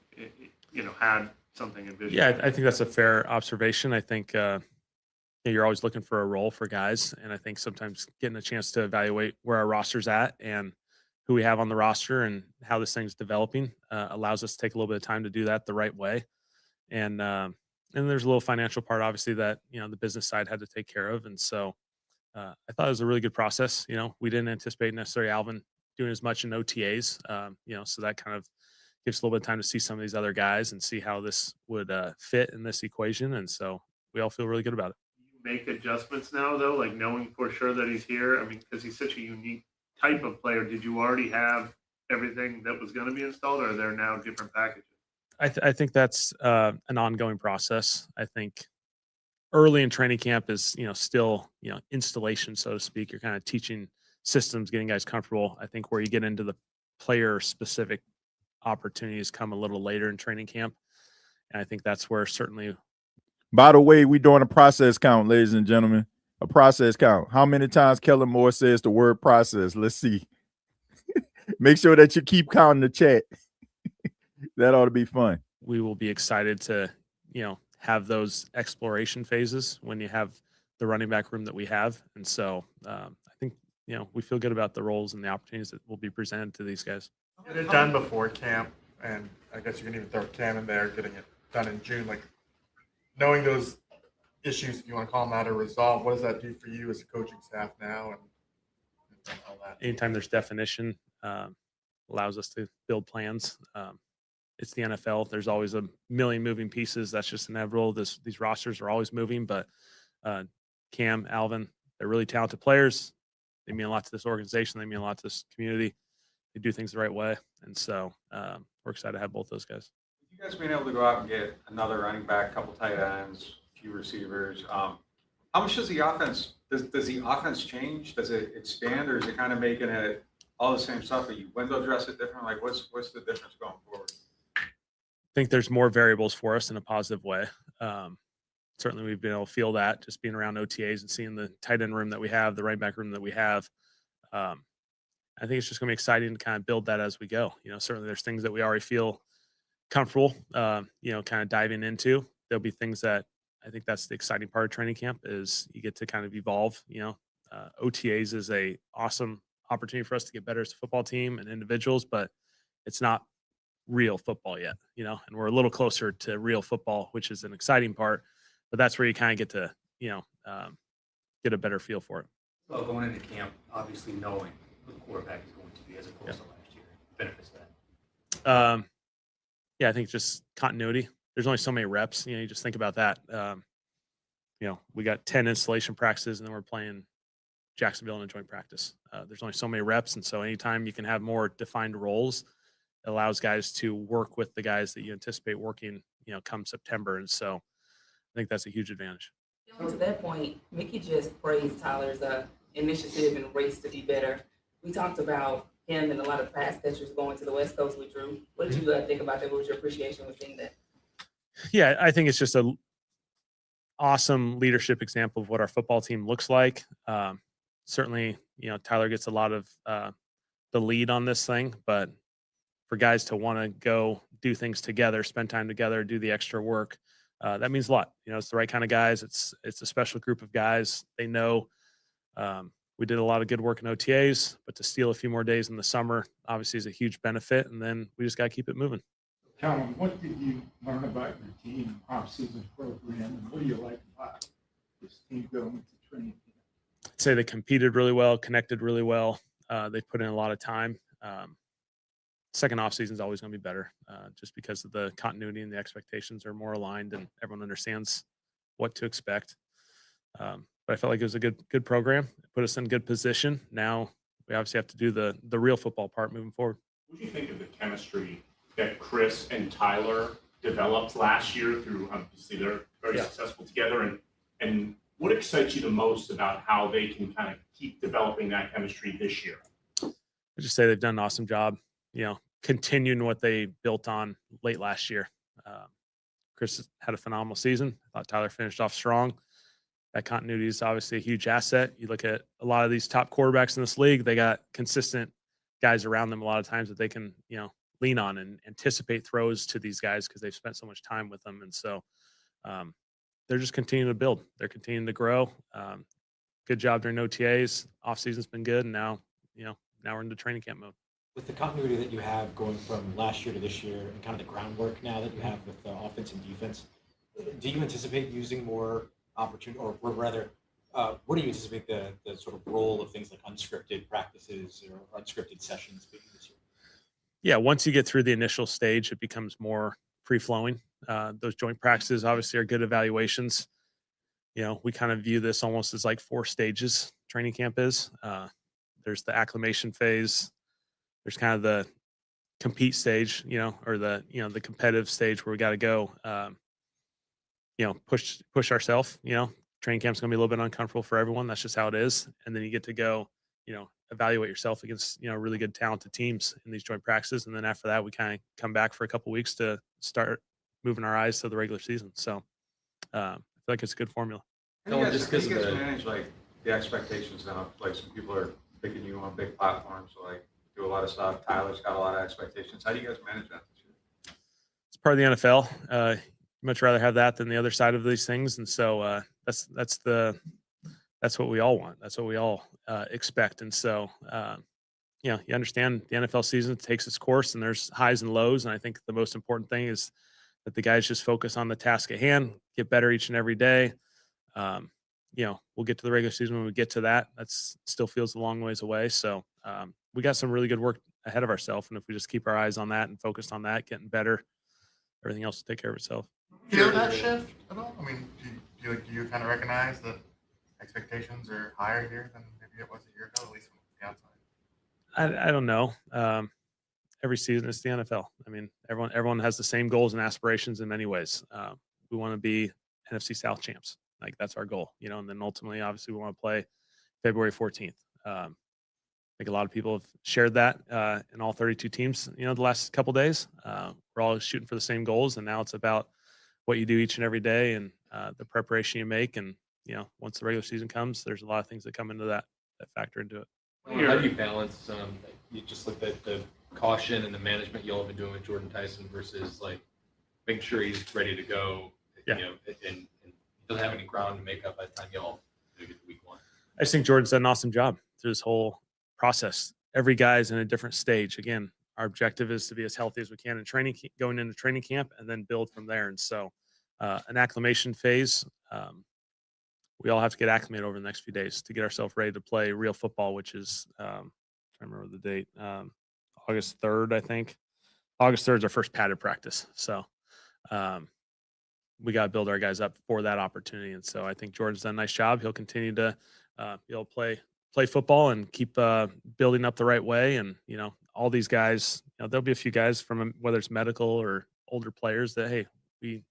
had something envisioned? Yeah, I think that's a fair observation. I think you're always looking for a role for guys, and I think sometimes getting a chance to evaluate where our roster's at and who we have on the roster and how this thing's developing allows us to take a little bit of time to do that the right way. And there's a little financial part, obviously, that the business side had to take care of, and so I thought it was a really good process. We didn't anticipate necessarily Alvin doing as much in OTAs, so that kind of gives a little bit of time to see some of these other guys and see how this would fit in this equation. And so we all feel really good about it. You make adjustments now, though, like knowing for sure that he's here? I mean, because he's such a unique type of player. Did you already have everything that was going to be installed, or are there now different packages? I think that's an ongoing process. I think early in training camp is, still, installation, so to speak. You're kind of teaching systems, getting guys comfortable. I think where you get into the player specific opportunities come a little later in training camp. And I think that's where certainly. By the way, we're doing a process count, ladies and gentlemen. A process count. How many times Kellen Moore says the word process? Let's see. Make sure that you keep counting the chat. That ought to be fun. We will be excited to, have those exploration phases when you have the running back room that we have. And so I think, we feel good about the roles and the opportunities that will be presented to these guys. Get it done before camp, and I guess you can even throw Cam in there, getting it done in June. Like, knowing those issues, if you want to call them that, are resolved, what does that do for you as a coaching staff now and all that? Anytime there's definition, allows us to build plans. It's the NFL. There's always a million moving pieces. That's just inevitable. These rosters are always moving, but Cam, Alvin, they're really talented players. They mean a lot to this organization. They mean a lot to this community. They do things the right way. And so we're excited to have both those guys. You guys being able to go out and get another running back, a couple tight ends, a few receivers. How much does the offense, does the offense change? Does it expand, or is it kind of making it all the same stuff? But you window dress it different? Like, what's the difference going forward? I think there's more variables for us in a positive way. Certainly we've been able to feel that just being around OTAs and seeing the tight end room that we have, the running back room that we have. I think it's just going to be exciting to kind of build that as we go. Certainly there's things that we already feel comfortable, kind of diving into. There'll be things that I think that's the exciting part of training camp is you get to kind of evolve. OTAs is a awesome opportunity for us to get better as a football team and individuals, but it's not real football yet, and we're a little closer to real football, which is an exciting part, but that's where you kind of get to, get a better feel for it. Well, going into camp, obviously knowing who the quarterback is going to be as opposed to last year, benefits that. yeah, I think just continuity. There's only so many reps. You just think about that. We got 10 installation practices, and then we're playing Jacksonville in a joint practice. There's only so many reps, and so anytime you can have more defined roles, it allows guys to work with the guys that you anticipate working, come September. And so I think that's a huge advantage. To that point, Mickey just praised Tyler's initiative and race to be better. We talked about him and a lot of pass catchers going to the West Coast with Drew. What did you think about that? What was your appreciation with seeing that? Yeah, I think it's just a awesome leadership example of what our football team looks like. Certainly, Tyler gets a lot of the lead on this thing, but for guys to want to go do things together, spend time together, do the extra work, that means a lot. It's the right kind of guys. It's a special group of guys. They know we did a lot of good work in OTAs, but to steal a few more days in the summer obviously is a huge benefit. And then we just got to keep it moving. Callum, what did you learn about your team off-season program, and what do you like about this team going into training camp? I'd say they competed really well, connected really well. They put in a lot of time. Second off season is always going to be better, just because of the continuity and the expectations are more aligned, and everyone understands what to expect. But I felt like it was a good program. It put us in good position. Now we obviously have to do the real football part moving forward. What do you think of the chemistry that Chris and Tyler developed last year through, obviously they're very successful together, and what excites you the most about how they can kind of keep developing that chemistry this year? I just say they've done an awesome job, continuing what they built on late last year. Chris had a phenomenal season. I thought Tyler finished off strong. That continuity is obviously a huge asset. You look at a lot of these top quarterbacks in this league, they got consistent guys around them a lot of times that they can, lean on and anticipate throws to these guys because they've spent so much time with them. And so they're just continuing to build. They're continuing to grow. Good job during OTAs. Off season's been good. And now we're into training camp mode. With the continuity that you have going from last year to this year and kind of the groundwork now that you have with the offense and defense, do you anticipate using more opportunity, or rather, what do you anticipate the sort of role of things like unscripted practices or unscripted sessions being this year? Yeah, once you get through the initial stage, it becomes more free-flowing. Those joint practices obviously are good evaluations. We kind of view this almost as like 4 stages training camp is. There's the acclimation phase. There's kind of the compete stage, or the competitive stage where we got to go, push ourselves. Training camp's going to be a little bit uncomfortable for everyone. That's just how it is. And then you get to go, evaluate yourself against, really good talented teams in these joint practices. And then after that, we kind of come back for a couple of weeks to start moving our eyes to the regular season. So I feel like it's a good formula. How do you guys manage like the expectations now? Like some people are picking you on big platforms, so like do a lot of stuff. Tyler's got a lot of expectations. How do you guys manage that this year? It's part of the NFL. Much rather have that than the other side of these things. And so that's what we all want. That's what we all expect. And so, you understand the NFL season takes its course and there's highs and lows. And I think the most important thing is that the guys just focus on the task at hand, get better each and every day. We'll get to the regular season when we get to that. That's still feels a long ways away. So we got some really good work ahead of ourselves. And if we just keep our eyes on that and focused on that, getting better, everything else will take care of itself. Feel that shift at all? I mean, do you kind of recognize that expectations are higher here than maybe it was a year ago, at least from the outside? I don't know. Every season it's the NFL. I mean, everyone has the same goals and aspirations in many ways. We want to be NFC South champs. Like that's our goal, and then ultimately, obviously, we want to play February 14th. I think a lot of people have shared that in all 32 teams, the last couple of days. We're all shooting for the same goals, and now it's about what you do each and every day and the preparation you make. And, once the regular season comes, there's a lot of things that come into that factor into it. How do you balance, you just looked at the caution and the management y'all have been doing with Jordan Tyson versus like making sure he's ready to go, and doesn't have any ground to make up by the time y'all get to week 1? I just think Jordan's done an awesome job through this whole process. Every guy's in a different stage. Again, our objective is to be as healthy as we can in going into training camp and then build from there. And so an acclimation phase, we all have to get acclimated over the next few days to get ourselves ready to play real football, which is, I remember the date, August 3rd, I think. August 3rd is our first padded practice. So we got to build our guys up for that opportunity. And so I think Jordan's done a nice job. He'll continue to be able to play football and keep building up the right way. And, all these guys, there'll be a few guys from whether it's medical or older players that, hey, we,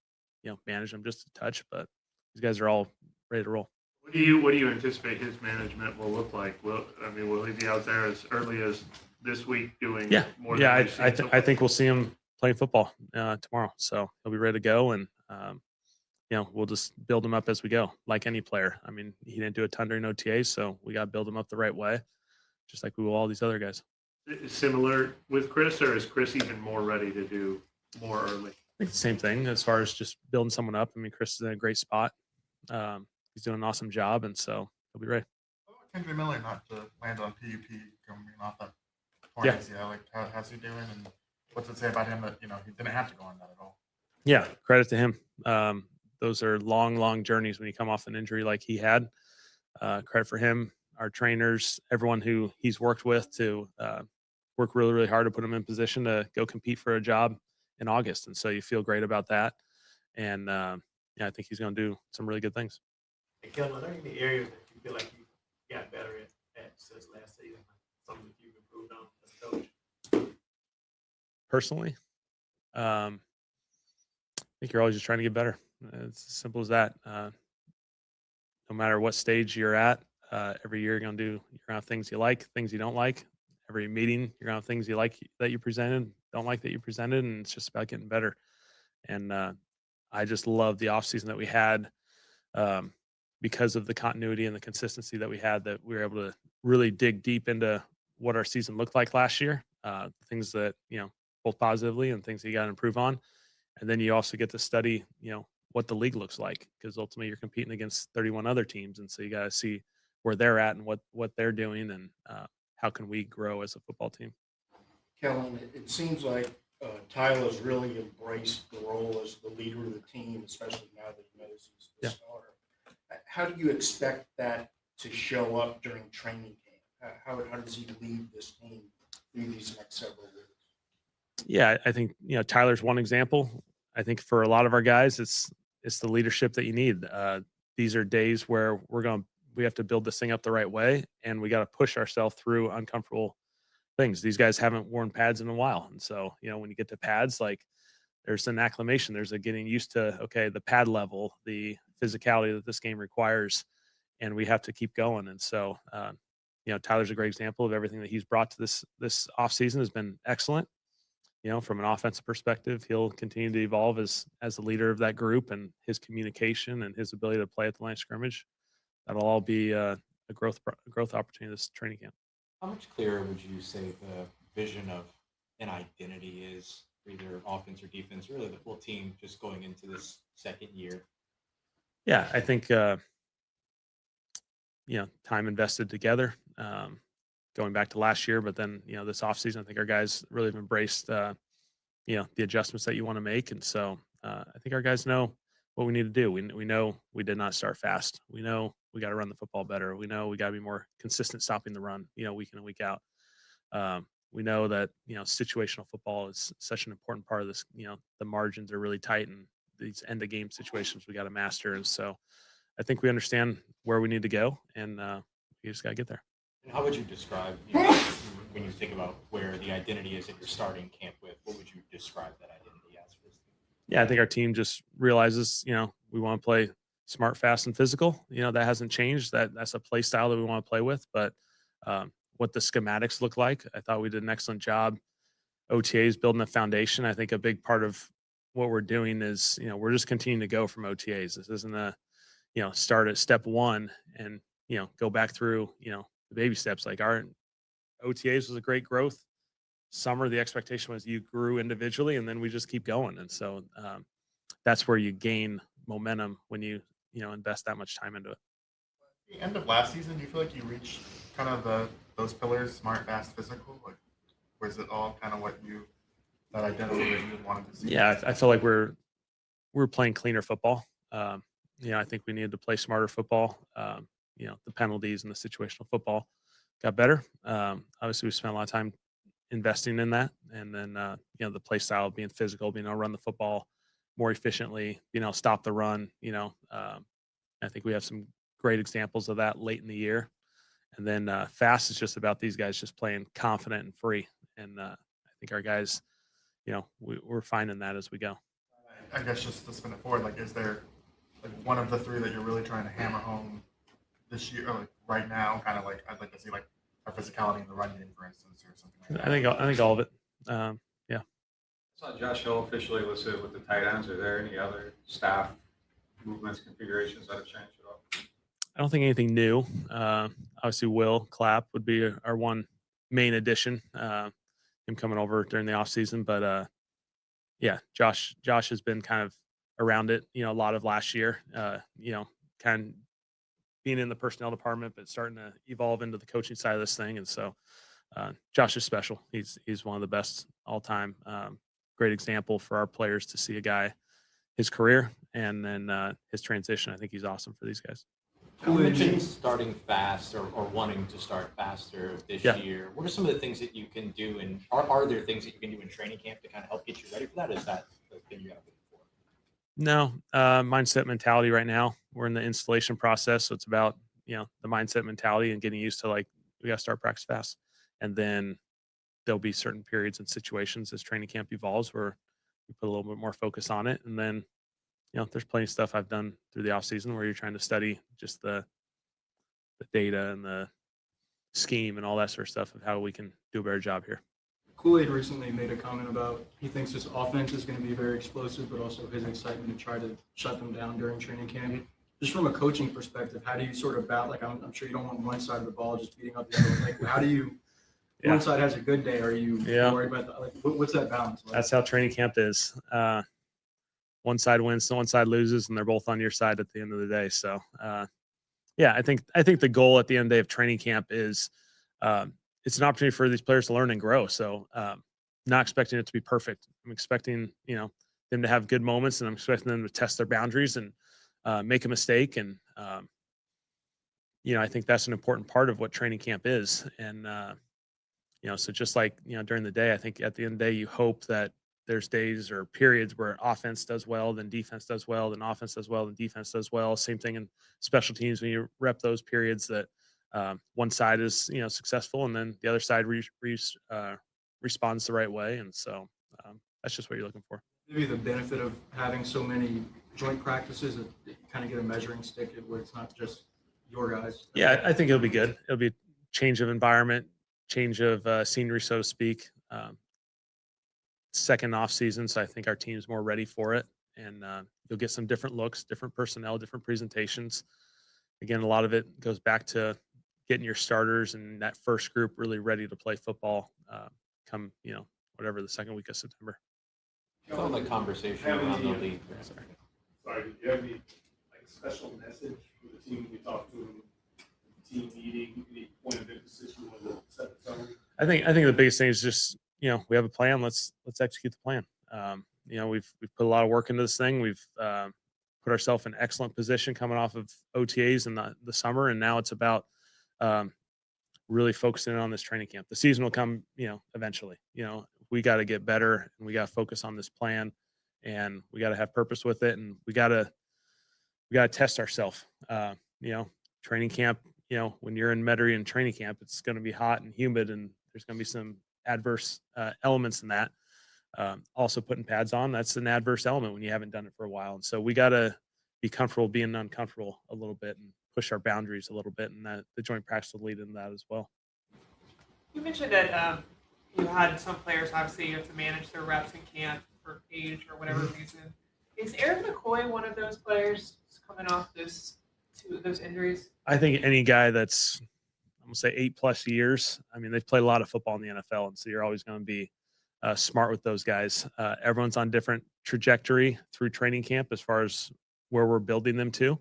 manage them just a touch, but these guys are all ready to roll. What do you anticipate his management will look like? Will he be out there as early as this week doing more than we've seen so far? I think we'll see him playing football tomorrow. So he'll be ready to go, and we'll just build him up as we go, like any player. I mean, he didn't do a ton during OTA, so we got to build him up the right way, just like we will all these other guys. Similar with Chris, or is Chris even more ready to do more early? I think the same thing as far as just building someone up. I mean, Chris is in a great spot. He's doing an awesome job, and so he'll be ready. Kendra Miller not to land on PUP coming off that torn ACL. Like, how's he doing, and what's it say about him that he didn't have to go on that at all? Yeah, credit to him. Those are long journeys when you come off an injury like he had. Credit for him, our trainers, everyone who he's worked with to work really, really hard to put him in position to go compete for a job in August. And so you feel great about that. And I think he's going to do some really good things. Hey, Kellen, are there any areas that you feel like you got better at since last season? Something that you've improved on as a coach? Personally, I think you're always just trying to get better. It's as simple as that. No matter what stage you're at, every year you're going to have things you like, things you don't like. Every meeting, you're going to have things you like that you presented, don't like that you presented, and it's just about getting better. And I just love the offseason that we had because of the continuity and the consistency that we had, that we were able to really dig deep into what our season looked like last year, things that, both positively and things that you got to improve on. And then you also get to study, what the league looks like, because ultimately you're competing against 31 other teams. And so you got to see where they're at and what they're doing, and how can we grow as a football team. Kellen, it seems like Tyler's really embraced the role as the leader of the team, especially now that he knows he's the starter. How do you expect that to show up during training camp? How does he lead this team through these next several weeks? Yeah, I think, Tyler's one example. I think for a lot of our guys, it's the leadership that you need. These are days where we have to build this thing up the right way, and we got to push ourselves through uncomfortable things. These guys haven't worn pads in a while. And so, when you get to pads, like, there's an acclimation, there's a getting used to, okay, the pad level, the physicality that this game requires, and we have to keep going. And so, Tyler's a great example of everything that he's brought to this offseason has been excellent. From an offensive perspective, he'll continue to evolve as the leader of that group, and his communication and his ability to play at the line of scrimmage. That'll all be a growth opportunity this training camp. How much clearer would you say the vision of an identity is for either offense or defense, really the full team, just going into this second year? Yeah, I think time invested together, going back to last year, but then this offseason, I think our guys really have embraced the adjustments that you want to make. And so I think our guys know what we need to do. We know we did not start fast. We know we got to run the football better. We know we got to be more consistent stopping the run, week in and week out. We know that, situational football is such an important part of this. The margins are really tight, and these end of game situations we got to master. And so I think we understand where we need to go, and we just got to get there. And how would you describe, when you think about where the identity is that you're starting camp with, what would you describe that identity as for this team? Yeah, I think our team just realizes, we want to play smart, fast, and physical. That hasn't changed. That's a play style that we want to play with. But what the schematics look like, I thought we did an excellent job. OTAs building a foundation. I think a big part of what we're doing is, we're just continuing to go from OTAs. This isn't a, start at step one and, go back through, the baby steps. Like, our OTAs was a great growth. Summer, the expectation was you grew individually, and then we just keep going. And so that's where you gain momentum when you invest that much time into it. At the end of last season, do you feel like you reached kind of those pillars, smart, fast, physical? Like, was it all kind of that identity that you wanted to see? Yeah, I feel like we're playing cleaner football. I think we needed to play smarter football. The penalties and the situational football got better. Obviously, we spent a lot of time investing in that. And then, the play style, being physical, being able to run the football more efficiently, stop the run, I think we have some great examples of that late in the year. And then fast is just about these guys just playing confident and free. And I think our guys, we're finding that as we go. I guess just to spin it forward, like, is there like one of the three that you're really trying to hammer home this year, or like right now? Kind of like I'd like to see like our physicality in the run game, for instance, or something like that. I think all of it. Yeah. I saw Josh Hill officially listed with the tight ends. Are there any other staff movements, configurations that have changed at all? I don't think anything new. Obviously, Will Clapp would be our one main addition. Him coming over during the offseason. But yeah, Josh has been kind of around it, a lot of last year, kind of being in the personnel department, but starting to evolve into the coaching side of this thing. And so Josh is special. He's one of the best all time. Great example for our players to see a guy, his career, and then his transition. I think he's awesome for these guys. You mentioned starting fast or wanting to start faster this Yeah. year. What are some of the things that you can do, and are there things that you can do in training camp to kind of help get you ready for that? Is that the thing you got to look for? No, mindset mentality right now. We're in the installation process. So it's about, the mindset mentality and getting used to, like, we got to start practice fast. And then there'll be certain periods and situations as training camp evolves where we put a little bit more focus on it. And then, there's plenty of stuff I've done through the off season where you're trying to study just the data and the scheme and all that sort of stuff of how we can do a better job here. Kool-Aid recently made a comment about he thinks this offense is going to be very explosive, but also his excitement to try to shut them down during training camp. Just from a coaching perspective, how do you sort of like, I'm sure you don't want one side of the ball just beating up the other one. Like, how do you, one side has a good day, are you worried about that? Like, what's that balance like? That's how training camp is. One side wins, one side loses, and they're both on your side at the end of the day. So, yeah, I think the goal at the end of the day of training camp is it's an opportunity for these players to learn and grow. So, not expecting it to be perfect. I'm expecting, them to have good moments, and I'm expecting them to test their boundaries and make a mistake. And, I think that's an important part of what training camp is. And, so just like, during the day, I think at the end of the day, you hope that there's days or periods where offense does well, then defense does well, then offense does well, then defense does well. Same thing in special teams when you rep those periods that one side is, successful, and then the other side responds the right way. And so that's just what you're looking for. Maybe the benefit of having so many joint practices that you kind of get a measuring stick where it's not just your guys. Yeah, I think it'll be good. It'll be change of environment, change of scenery, so to speak. Second off season, so I think our team's more ready for it, and you'll get some different looks, different personnel, different presentations. Again, a lot of it goes back to getting your starters and that first group really ready to play football come, whatever, the second week of September. I felt like conversation around the league. Sorry, do you have any special message for the team we talked to, team meeting, any point of emphasis you want to set the tone? I think the biggest thing is just, we have a plan. Let's execute the plan. We've put a lot of work into this thing. We've put ourselves in excellent position coming off of OTAs in the summer, and now it's about really focusing on this training camp. The season will come, eventually. We got to get better, and we got to focus on this plan, and we got to have purpose with it, and we got to test ourselves. Training camp. When you're in Metairie in training camp, it's going to be hot and humid, and there's going to be some adverse elements in that. Also putting pads on, that's an adverse element when you haven't done it for a while. And so we got to be comfortable being uncomfortable a little bit and push our boundaries a little bit. And that the joint practice will lead into that as well. You mentioned that you had some players, obviously, you have to manage their reps in camp for age or whatever reason. Is Eric McCoy one of those players coming off those injuries? I think any guy that's, I'm going to say 8+ years. I mean, they've played a lot of football in the NFL, and so you're always going to be smart with those guys. Everyone's on different trajectory through training camp as far as where we're building them to.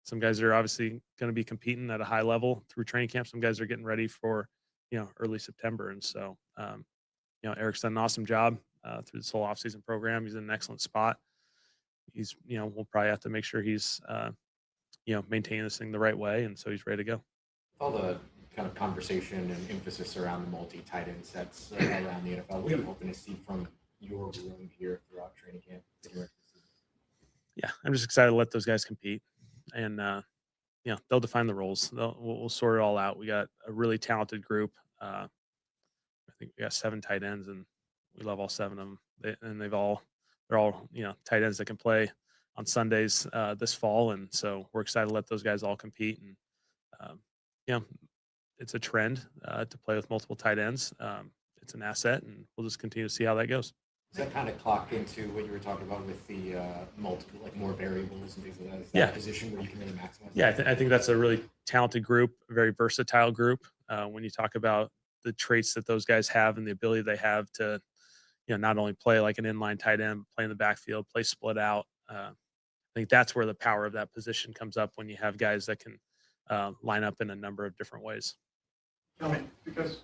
Some guys are obviously going to be competing at a high level through training camp. Some guys are getting ready for, early September. And so, Eric's done an awesome job through this whole offseason program. He's in an excellent spot. He's, we'll probably have to make sure he's, maintaining this thing the right way. And so he's ready to go. All the kind of conversation and emphasis around the multi-tight end sets around the NFL. What are you hoping to see from your room here throughout training camp? Yeah, I'm just excited to let those guys compete, and they'll define the roles. We'll sort it all out. We got a really talented group. I think we got 7 tight ends, and we love all 7 of them. They're all tight ends that can play on Sundays this fall, and so we're excited to let those guys all compete. And it's a trend to play with multiple tight ends. It's an asset, and we'll just continue to see how that goes. Does that kind of clock into what you were talking about with the multiple, like more variables and things like that? Is that Yeah. a position where you can really maximize? Yeah, I think that's a really talented group, a very versatile group. When you talk about the traits that those guys have and the ability they have to, not only play like an inline tight end, play in the backfield, play split out. I think that's where the power of that position comes up when you have guys that can line up in a number of different ways. Because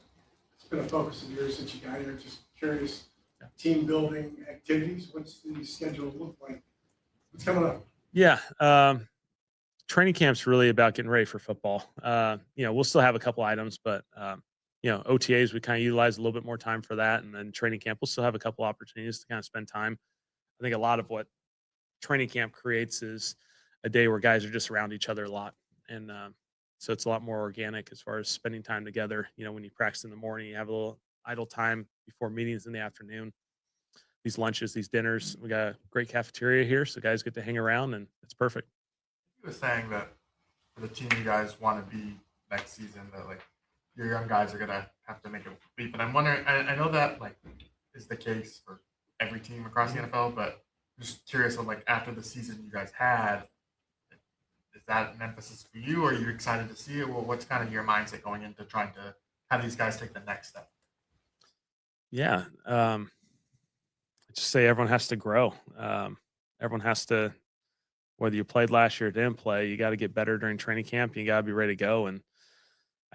it's been a focus of yours since you got here, just curious, team building activities, what's the schedule look like? What's coming up? Yeah. Training camp's really about getting ready for football. We'll still have a couple items, but OTAs, we kind of utilize a little bit more time for that. And then training camp, we'll still have a couple opportunities to kind of spend time. I think a lot of what training camp creates is a day where guys are just around each other a lot. And so it's a lot more organic as far as spending time together. When you practice in the morning, you have a little idle time before meetings in the afternoon. These lunches, these dinners, we got a great cafeteria here, so guys get to hang around, and it's perfect. You were saying that for the team you guys want to be next season, that like your young guys are gonna have to make a leap. And I'm wondering, I know that like is the case for every team across the NFL, but I'm just curious on like after the season you guys had, is that an emphasis for you? Or are you excited to see it? Well, what's kind of your mindset going into trying to have these guys take the next step? Yeah. I just say everyone has to grow. Everyone has to, whether you played last year or didn't play, you got to get better during training camp. You got to be ready to go. And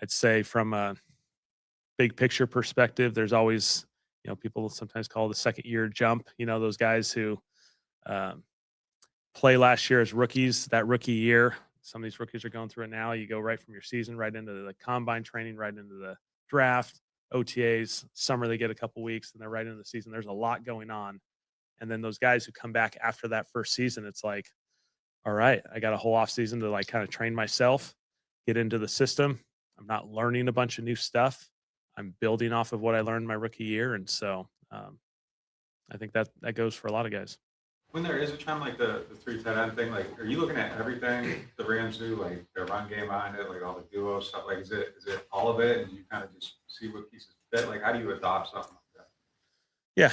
I'd say from a big picture perspective, there's always, people sometimes call the second year jump, those guys who play last year as rookies, that rookie year. Some of these rookies are going through it now. You go right from your season, right into the combine training, right into the draft, OTAs, summer, they get a couple weeks, and they're right into the season. There's a lot going on. And then those guys who come back after that first season, it's like, all right, I got a whole off season to like kind of train myself, get into the system. I'm not learning a bunch of new stuff. I'm building off of what I learned my rookie year. And so I think that goes for a lot of guys. When there is a trend like the 3 tight end thing, like, are you looking at everything the Rams do, like their run game behind it, like all the duo stuff? Like, is it all of it, and you kind of just see what pieces fit? Like, how do you adopt something like that? Yeah.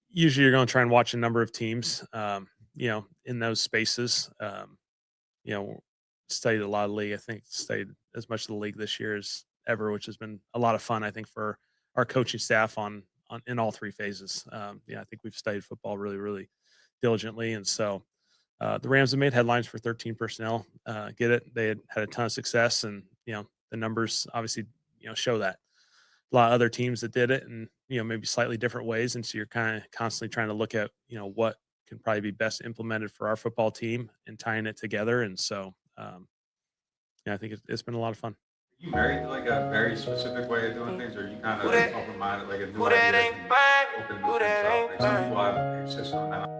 Usually you're going to try and watch a number of teams, in those spaces. Studied a lot of league. I think studied as much of the league this year as ever, which has been a lot of fun, I think, for our coaching staff in all 3 phases. I think we've studied football really, really diligently. And so the Rams have made headlines for 13 personnel. Get it? They had a ton of success, and, the numbers obviously, show that. A lot of other teams that did it, and, maybe slightly different ways. And so you're kind of constantly trying to look at, what can probably be best implemented for our football team and tying it together. And so, I think it's been a lot of fun. Are you married to like a very specific way of doing things, or are you kind of open-minded, like a new idea? Open to things up? Like some people have a system now.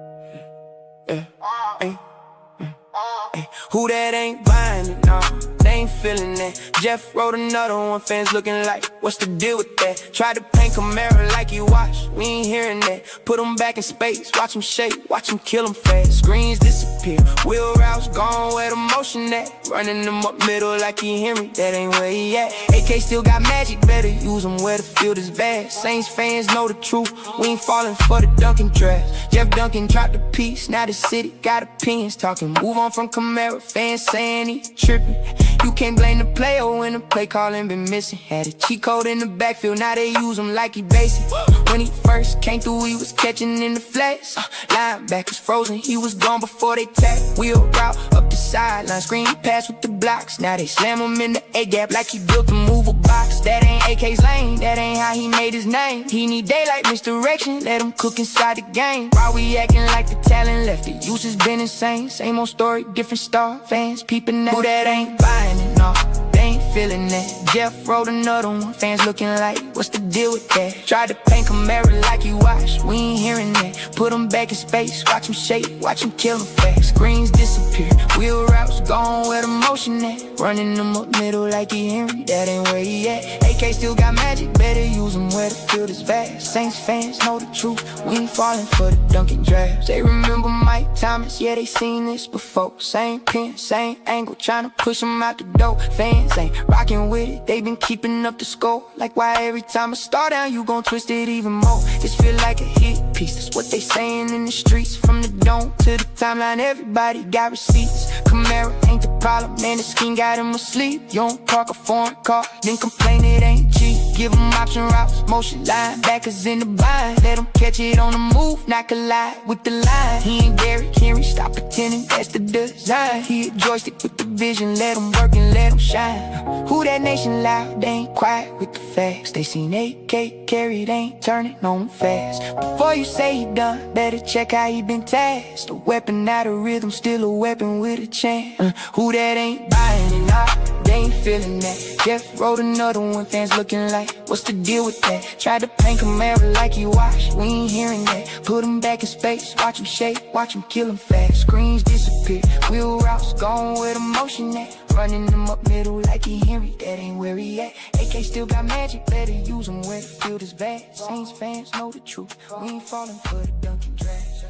Who that ain't buying it, nah, they ain't feeling that. Jeff wrote another one, fans looking like, what's the deal with that? Tried to paint Camaro like he watched, we ain't hearing that. Put him back in space, watch him shake, watch him kill him fast. Screens disappear, wheel routes gone where the motion at. Running them up middle like he Henry, that ain't where he at. AK still got magic, better use him where the field is vast. Saints fans know the truth, we ain't falling for the Duncan draft. Jeff Duncan dropped a piece, now the city got opinions talking. Move on from Camaro, fans saying he tripping. You can't blame the player when the play calling been missing. Had a cheat code in the backfield, now they use him like he basic. When he first came through, he was catching in the flats. Linebackers frozen, he was gone before they tagged. Wheel route up the sideline, screen pass with the blocks. Now they slam him in the A-gap like he built a movable box. That ain't AK's lane, that ain't how he made his name. He need daylight misdirection, let him cook inside the game. Why we acting like the talent left? The use has been insane. Same old story, different star. Fans peeping out. Who that ain't buying it, no, they ain't feeling that. Jeff wrote another one, fans looking like, what's the deal with that? Tried to paint Camaro like you watch, we ain't hearing that. Put him back in space, watch him shake, watch him kill him fast. Screens disappear, wheel routes gone where the motion at. Running them up middle like he Henry, that ain't where he at. AK still got magic, better use him where the field is vast. Saints fans know the truth, we ain't falling for the Dunkin' drafts. They remember Mike Thomas, yeah, they seen this before. Same pin, same angle, tryna push him out the door. Fans ain't rocking with it, they been keeping up the score. Like why every time I start down, you gon' twist it even more. This feel like a hit piece, that's what they saying in the streets. From the dome to the timeline, everybody got receipts. Camaro ain't the problem, man, the scheme got him asleep. You don't park a foreign car, then complain it ain't cheap. Give him option routes, motion line, backers in the bind. Let him catch it on the move, not collide with the line. He ain't Derrick Henry, stop pretending that's the design. He a joystick with the vision, let him work and let him shine. Who that nation loud, they ain't quiet with the facts. They seen AK carry, they ain't turning on fast. Before you say he done, better check how he been tasked. A weapon out of rhythm, still a weapon with a chance. Who that ain't buying it, nah, they ain't feeling that. Jeff wrote another one, fans looking like, what's the deal with that? Tried to paint Camaro like you watch, we ain't hearing that. Put him back in space, watch him shake, watch him kill him fast. Screens disappear, wheel routes gone where the motion at. Running them up middle like he Henry, that ain't where he at. AK still got magic, better use him where the field is vast. Saints fans know the truth, we ain't falling for the Dunkin' drafts.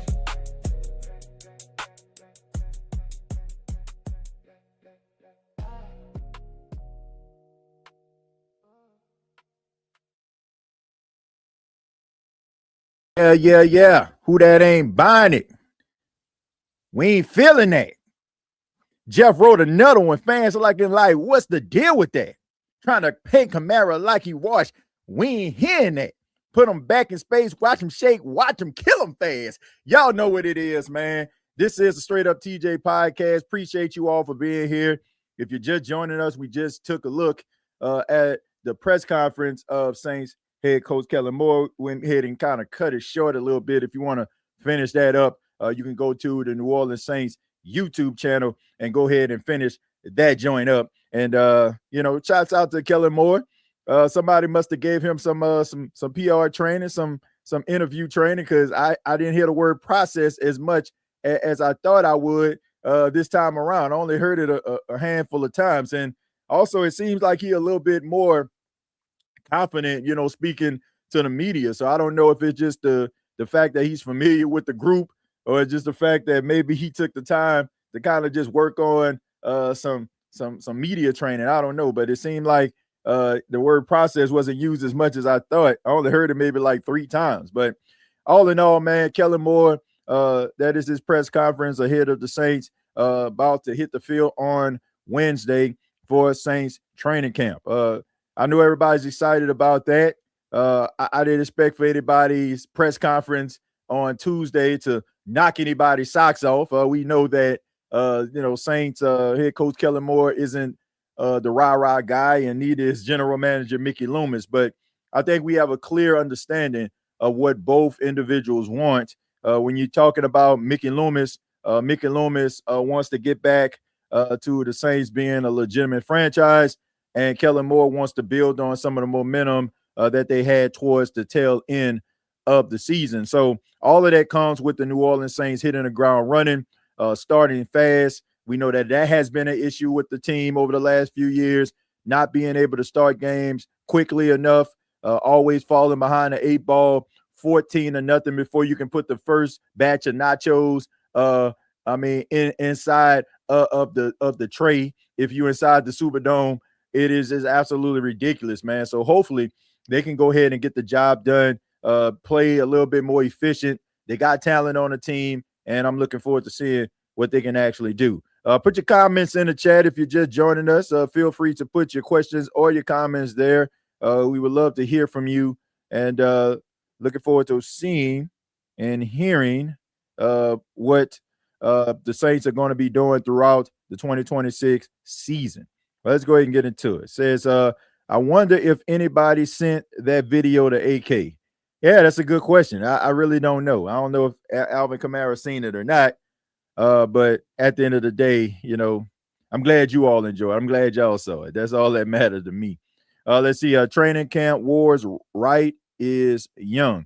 Yeah. Who that ain't buying it? We ain't feeling that. Jeff wrote another one. Fans are like, what's the deal with that? Trying to paint Camaro like he washed. We ain't hearing that. Put him back in space, watch him shake, watch him kill him fast. Y'all know what it is, man. This is the Straight Up TJ podcast. Appreciate you all for being here. If you're just joining us, we just took a look at the press conference of Saints head coach Kellen Moore. Went ahead and kind of cut it short a little bit. If you want to finish that up, you can go to the New Orleans Saints YouTube channel and go ahead and finish that joint up. And shouts out to Kellen Moore. Somebody must have gave him some PR training, some interview training, because I didn't hear the word process as much as I thought I would this time around. I only heard it a handful of times. And also it seems like he a little bit more confident, speaking to the media. So I don't know if it's just the fact that he's familiar with the group, or it's just the fact that maybe he took the time to kind of just work on some media training. I don't know, but it seemed like the word process wasn't used as much as I thought. I only heard it maybe like 3 times. But all in all, man, Kellen Moore, that is his press conference ahead of the Saints about to hit the field on Wednesday for Saints training camp. I know everybody's excited about that. I didn't expect for anybody's press conference on Tuesday to knock anybody's socks off. We know that, Saints head coach Kellen Moore isn't the rah-rah guy, and neither is general manager Mickey Loomis. But I think we have a clear understanding of what both individuals want. When you're talking about Mickey Loomis wants to get back to the Saints being a legitimate franchise, and Kellen Moore wants to build on some of the momentum that they had towards the tail end of the season. So all of that comes with the New Orleans Saints hitting the ground running, starting fast. We know that has been an issue with the team over the last few years, not being able to start games quickly enough, always falling behind the 8 ball, 14-0 before you can put the first batch of nachos inside of the tray. If you're inside the Superdome, it is absolutely ridiculous, man. So hopefully they can go ahead and get the job done, play a little bit more efficient. They got talent on the team, and I'm looking forward to seeing what they can actually do. Put your comments in the chat if you're just joining us. Feel free to put your questions or your comments there. We would love to hear from you, and looking forward to seeing and hearing what the Saints are going to be doing throughout the 2026 season. Let's go ahead and get into it. It says, I wonder if anybody sent that video to AK. Yeah, that's a good question. I really don't know. I don't know if Alvin Kamara seen it or not. But at the end of the day, I'm glad you all enjoy it. I'm glad y'all saw it. That's all that matters to me. Let's see. Training camp wars. Wright is young.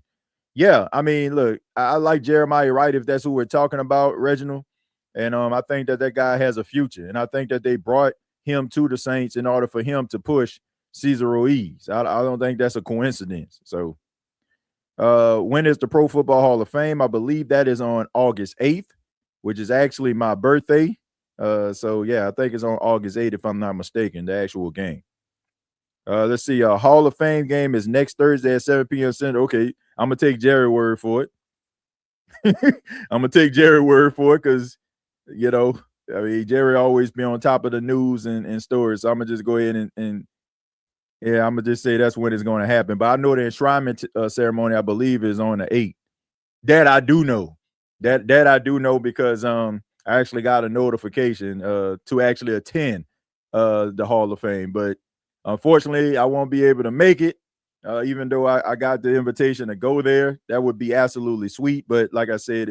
Yeah, I mean, look, I like Jeremiah Wright if that's who we're talking about, Reginald. And I think that guy has a future. And I think that they brought him to the Saints in order for him to push Cesar Ruiz. I don't think that's a coincidence. So when is the Pro Football Hall of Fame? I believe that is on August 8th, which is actually my birthday. So yeah, I think it's on August 8th, if I'm not mistaken, the actual game. Let's see. Hall of Fame game is next Thursday at 7 p.m. Central. Okay, I'm gonna take Jerry's word for it. I'm gonna take Jerry's word for it because, you know, I mean, Jerry always be on top of the news and stories. So I'm gonna just go ahead and yeah, I'm gonna just say that's when it's going to happen. But I know the enshrinement ceremony, I believe, is on the 8th. That I do know. That I do know because I actually got a notification to actually attend the Hall of Fame. But unfortunately, I won't be able to make it. Even though I got the invitation to go there, that would be absolutely sweet. But like I said,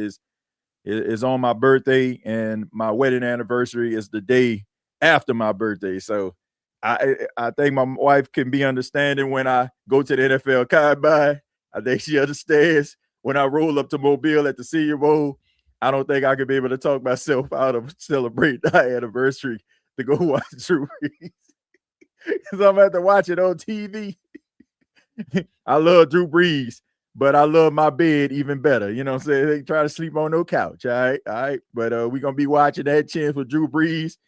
it's on my birthday, and my wedding anniversary is the day after my birthday. So I think my wife can be understanding when I go to the NFL Combine. I think she understands when I roll up to Mobile at the Senior Bowl. I don't think I could be able to talk myself out of celebrating our anniversary to go watch Drew Brees. Because I'm going to have to watch it on TV. I love Drew Brees, but I love my bed even better. You know what I'm saying? They try to sleep on no couch. All right. But we're going to be watching that chance for Drew Brees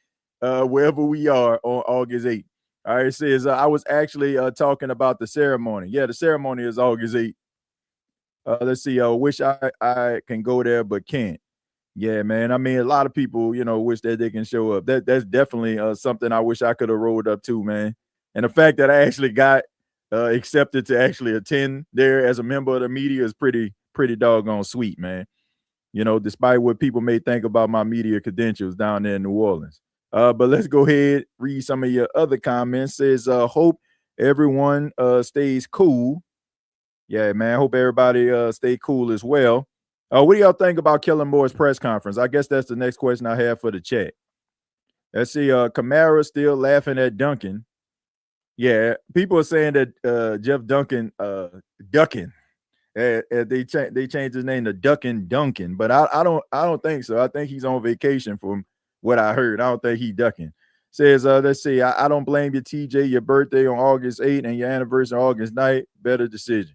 wherever we are on August 8th. All right, it says I was actually talking about the ceremony. Yeah, the ceremony is August 8th. Let's see. Wish I can go there, but can't. Yeah, man. I mean, a lot of people, you know, wish that they can show up. That's definitely something I wish I could have rolled up to, man. And the fact that I actually got accepted to actually attend there as a member of the media is pretty doggone sweet, man. You know, despite what people may think about my media credentials down there in New Orleans. But let's go ahead, read some of your other comments. Says, hope everyone stays cool. Yeah, man. Hope everybody stay cool as well. What do y'all think about Kellen Moore's press conference? I guess that's the next question I have for the chat. Let's see. Kamara still laughing at Duncan. Yeah, people are saying that Jeff Duncan ducking. They changed his name to Duncan, but I don't think so. I think he's on vacation from what I heard. I don't think he ducking. Says, let's see. I don't blame you, TJ. Your birthday on August 8th and your anniversary on August 9th. Better decision.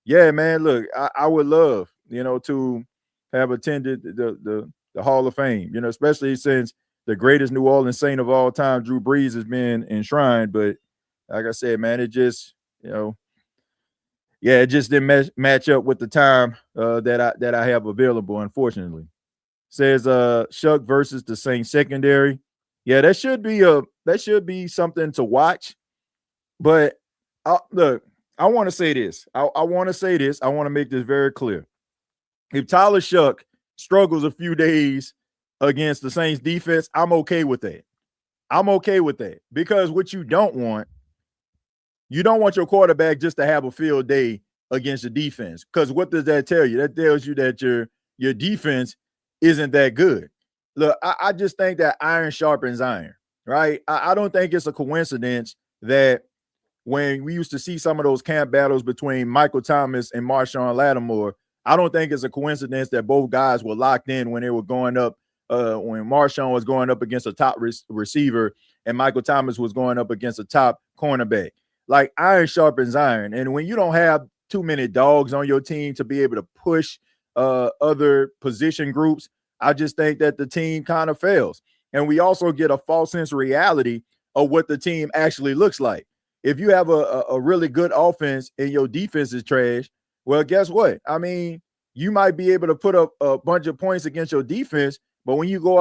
Yeah, man. Look, I would love, you know, to have attended the Hall of Fame, you know, especially since the greatest New Orleans Saint of all time, Drew Brees, has been enshrined. But like I said, man, it just, you know, yeah, it just didn't match up with the time that I have available, unfortunately. Says Shough versus the Saints secondary. Yeah, that should be something to watch. But look, I want to say this. I want to make this very clear. If Tyler Shough struggles a few days against the Saints defense, I'm okay with that. I'm okay with that, because what you don't want your quarterback just to have a field day against the defense. Because what does that tell you? That tells you that your defense isn't that good. Look, I just think that iron sharpens iron, right? I don't think it's a coincidence that when we used to see some of those camp battles between Michael Thomas and Marshawn Lattimore, I don't think it's a coincidence that both guys were locked in when they were going up, when Marshawn was going up against a top receiver and Michael Thomas was going up against a top cornerback. Like, iron sharpens iron. And when you don't have too many dogs on your team to be able to push other position groups, I just think that the team kind of fails. And we also get a false sense of reality of what the team actually looks like. If you have a really good offense and your defense is trash, well, guess what? I mean, you might be able to put up a bunch of points against your defense, but when you go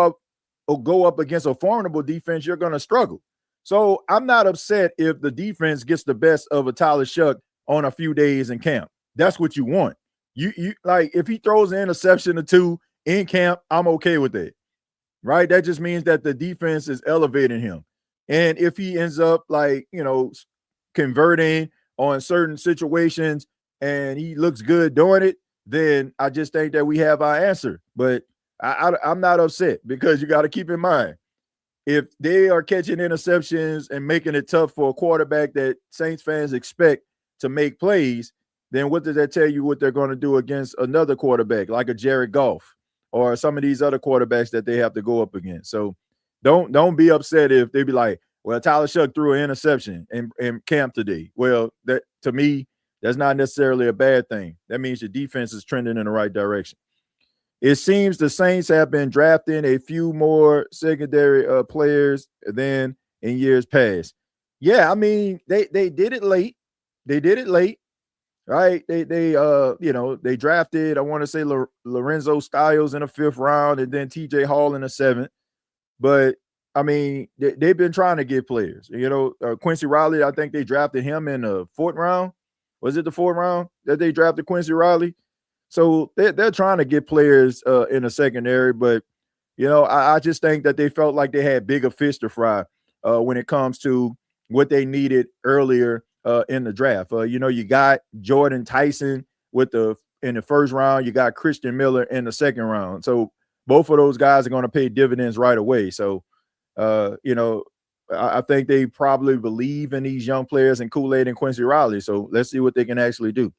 up against a formidable defense, you're going to struggle. So I'm not upset if the defense gets the best of a Tyler Shough on a few days in camp. That's what you want. You like, if he throws an interception or two in camp, I'm okay with that, right? That just means that the defense is elevating him. And if he ends up, like, you know, converting on certain situations and he looks good doing it, then I just think that we have our answer. But I'm not upset, because you got to keep in mind, if they are catching interceptions and making it tough for a quarterback that Saints fans expect to make plays, then what does that tell you what they're going to do against another quarterback like a Jared Goff or some of these other quarterbacks that they have to go up against? So don't be upset if they be like, well, Tyler Shough threw an interception in camp today. Well, that to me, that's not necessarily a bad thing. That means your defense is trending in the right direction. It seems the Saints have been drafting a few more secondary players than in years past. Yeah, I mean, they did it late. They did it late, right? They drafted, I want to say Lorenzo Styles in the 5th round and then TJ Hall in the 7th. But I mean, they've been trying to get players. Quincy Riley, I think they drafted him in the 4th round. Was it the 4th round that they drafted Quincy Riley? So they're trying to get players in the secondary, but I just think that they felt like they had bigger fish to fry when it comes to what they needed earlier in the draft. You got Jordan Tyson in the 1st round. You got Christian Miller in the 2nd round. So both of those guys are going to pay dividends right away. So I think they probably believe in these young players and Kool-Aid and Quincy Riley. So let's see what they can actually do.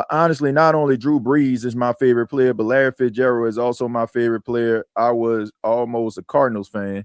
Honestly, not only Drew Brees is my favorite player, but Larry Fitzgerald is also my favorite player. I was almost a Cardinals fan.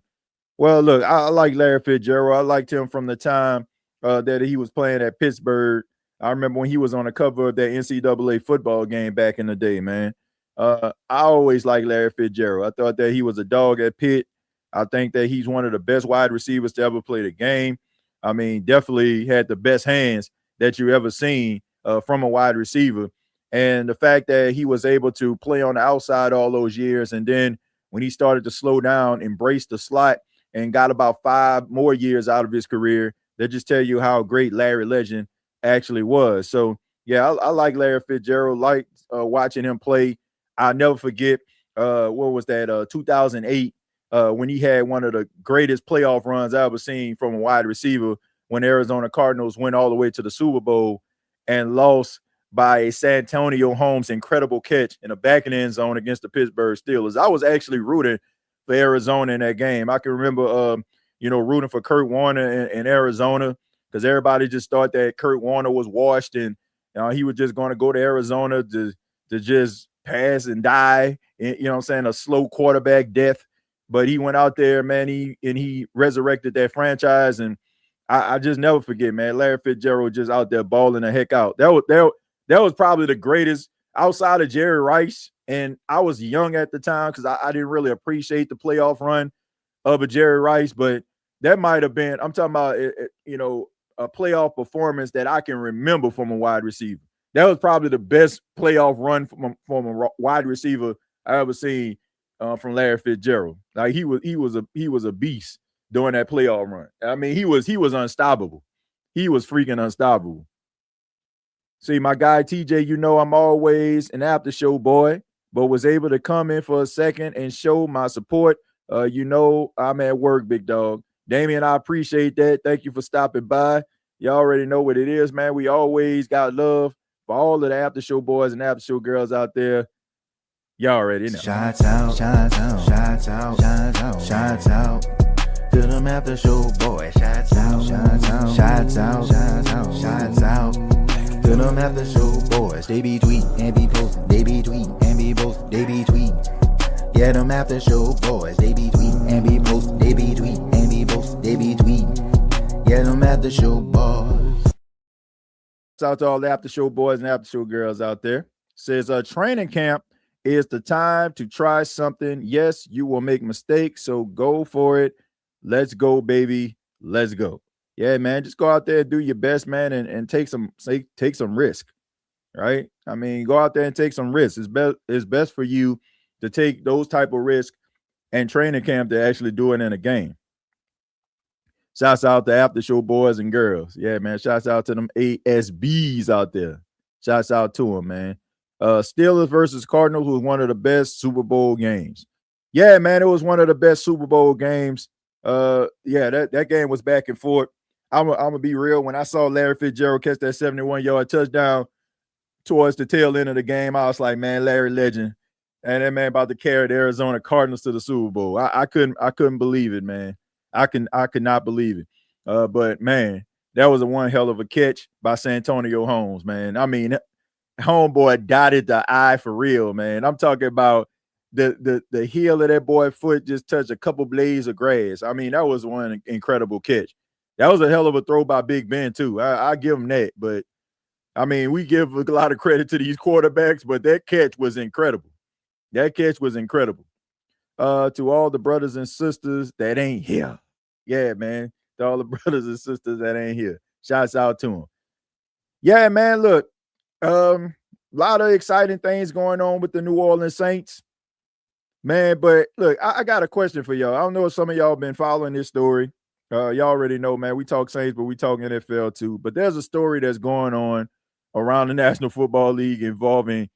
Well, look, I like Larry Fitzgerald. I liked him from the time that he was playing at Pittsburgh. I remember when he was on the cover of that NCAA football game back in the day, man. I always liked Larry Fitzgerald. I thought that he was a dog at Pitt. I think that he's one of the best wide receivers to ever play the game. I mean, definitely had the best hands that you ever seen from a wide receiver. And the fact that he was able to play on the outside all those years, and then when he started to slow down, embrace the slot and got about 5 more years out of his career, that just tell you how great Larry Legend actually was. So, yeah, I like Larry Fitzgerald, like watching him play. I'll never forget, what was that, 2008, when he had one of the greatest playoff runs I ever seen from a wide receiver when Arizona Cardinals went all the way to the Super Bowl and lost by a Santonio Holmes incredible catch in the back of the end zone against the Pittsburgh Steelers. I was actually rooting for Arizona in that game. I can remember, rooting for Kurt Warner in Arizona because everybody just thought that Kurt Warner was washed and he was just going to go to Arizona to just pass and die, a slow quarterback death. But he went out there, man, he resurrected that franchise. And I just never forget, man, Larry Fitzgerald just out there balling the heck out. That was probably the greatest outside of Jerry Rice. And I was young at the time because I didn't really appreciate the playoff run of a Jerry Rice. But that might have been, I'm talking about, a playoff performance that I can remember from a wide receiver. That was probably the best playoff run from a wide receiver I ever seen from Larry Fitzgerald. Like he was a beast during that playoff run. I mean, he was unstoppable. He was freaking unstoppable. See, my guy TJ, I'm always an after show boy, but was able to come in for a second and show my support. I'm at work, big dog. Damian, I appreciate that. Thank you for stopping by. You already know what it is, man. We always got love for all of the after show boys and after show girls out there. Y'all already know. Shots out, shots out, shots out, shots out, shots out. To them after show boys. Shots out, shots out, shots out, shots out, shots out. To them after show boys. They be tweeting and be posting. They be tweeting and be posting. They be tweeting. Yeah, them after show boys. They be tweeting and be posting. They be tweeting and be posting. They be tweeting. Yeah, them after show boys. Shout out to all the after show boys and after show girls out there. Says training camp is the time to try something. Yes, you will make mistakes, so go for it. Let's go, baby. Let's go. Yeah, man, just go out there and do your best, man, and take some risk, right? I mean, go out there and take some risks. It's best for you to take those type of risks and training camp to actually do it in a game. Shouts out to after show boys and girls. Yeah, man. Shouts out to them ASBs out there. Shouts out to them, man. Steelers versus Cardinals was one of the best Super Bowl games. Yeah, man, it was one of the best Super Bowl games. That game was back and forth. I'm gonna be real. When I saw Larry Fitzgerald catch that 71-yard touchdown towards the tail end of the game, I was like, man, Larry Legend. And that man about to carry the Arizona Cardinals to the Super Bowl. I couldn't believe it, man. I could not believe it. But man, that was a one hell of a catch by Santonio Holmes, man. I mean, homeboy dotted the eye for real, man. I'm talking about the heel of that boy's foot just touched a couple blades of grass. I mean, that was one incredible catch. That was a hell of a throw by Big Ben too. I give him that, but I mean, we give a lot of credit to these quarterbacks, but that catch was incredible. That catch was incredible. To all the brothers and sisters that ain't here. Yeah, man. To all the brothers and sisters that ain't here. Shouts out to them. Yeah, man, look. A lot of exciting things going on with the New Orleans Saints. Man, but look, I got a question for y'all. I don't know if some of y'all been following this story. Y'all already know, man, we talk Saints, but we talk NFL too. But there's a story that's going on around the National Football League involving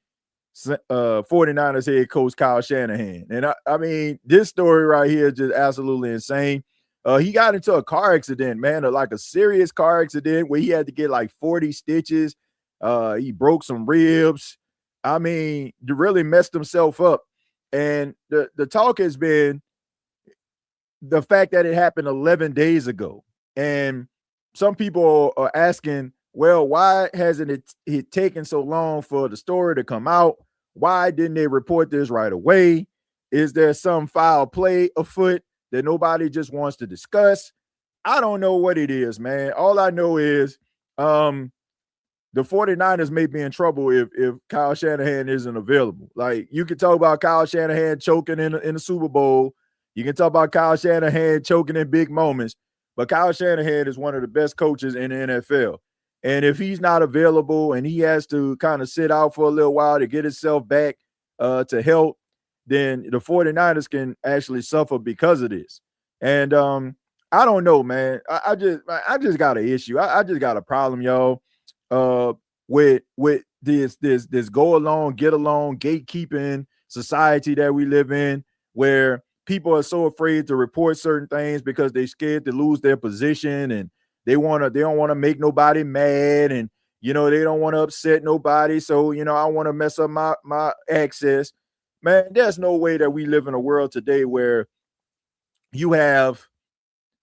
49ers head coach Kyle Shanahan. And I mean, this story right here is just absolutely insane. He got into a car accident, man, like a serious car accident where he had to get like 40 stitches. He broke some ribs. I mean, he really messed himself up. And the talk has been the fact that it happened 11 days ago. And some people are asking, well, why hasn't it taken so long for the story to come out? Why didn't they report this right away? Is there some foul play afoot that nobody just wants to discuss? I don't know what it is, man. All I know is the 49ers may be in trouble if Kyle Shanahan isn't available. Like, you can talk about Kyle Shanahan choking in the Super Bowl. You can talk about Kyle Shanahan choking in big moments, but Kyle Shanahan is one of the best coaches in the NFL. And if he's not available and he has to kind of sit out for a little while to get himself back to health, then the 49ers can actually suffer because of this. And I don't know, man. I just got an issue. I just got a problem, y'all. With this go along, get along, gatekeeping society that we live in, where people are so afraid to report certain things because they're scared to lose their position, and they don't want to make nobody mad, and they don't want to upset nobody. So I want to mess up my access. Man, there's no way that we live in a world today where you have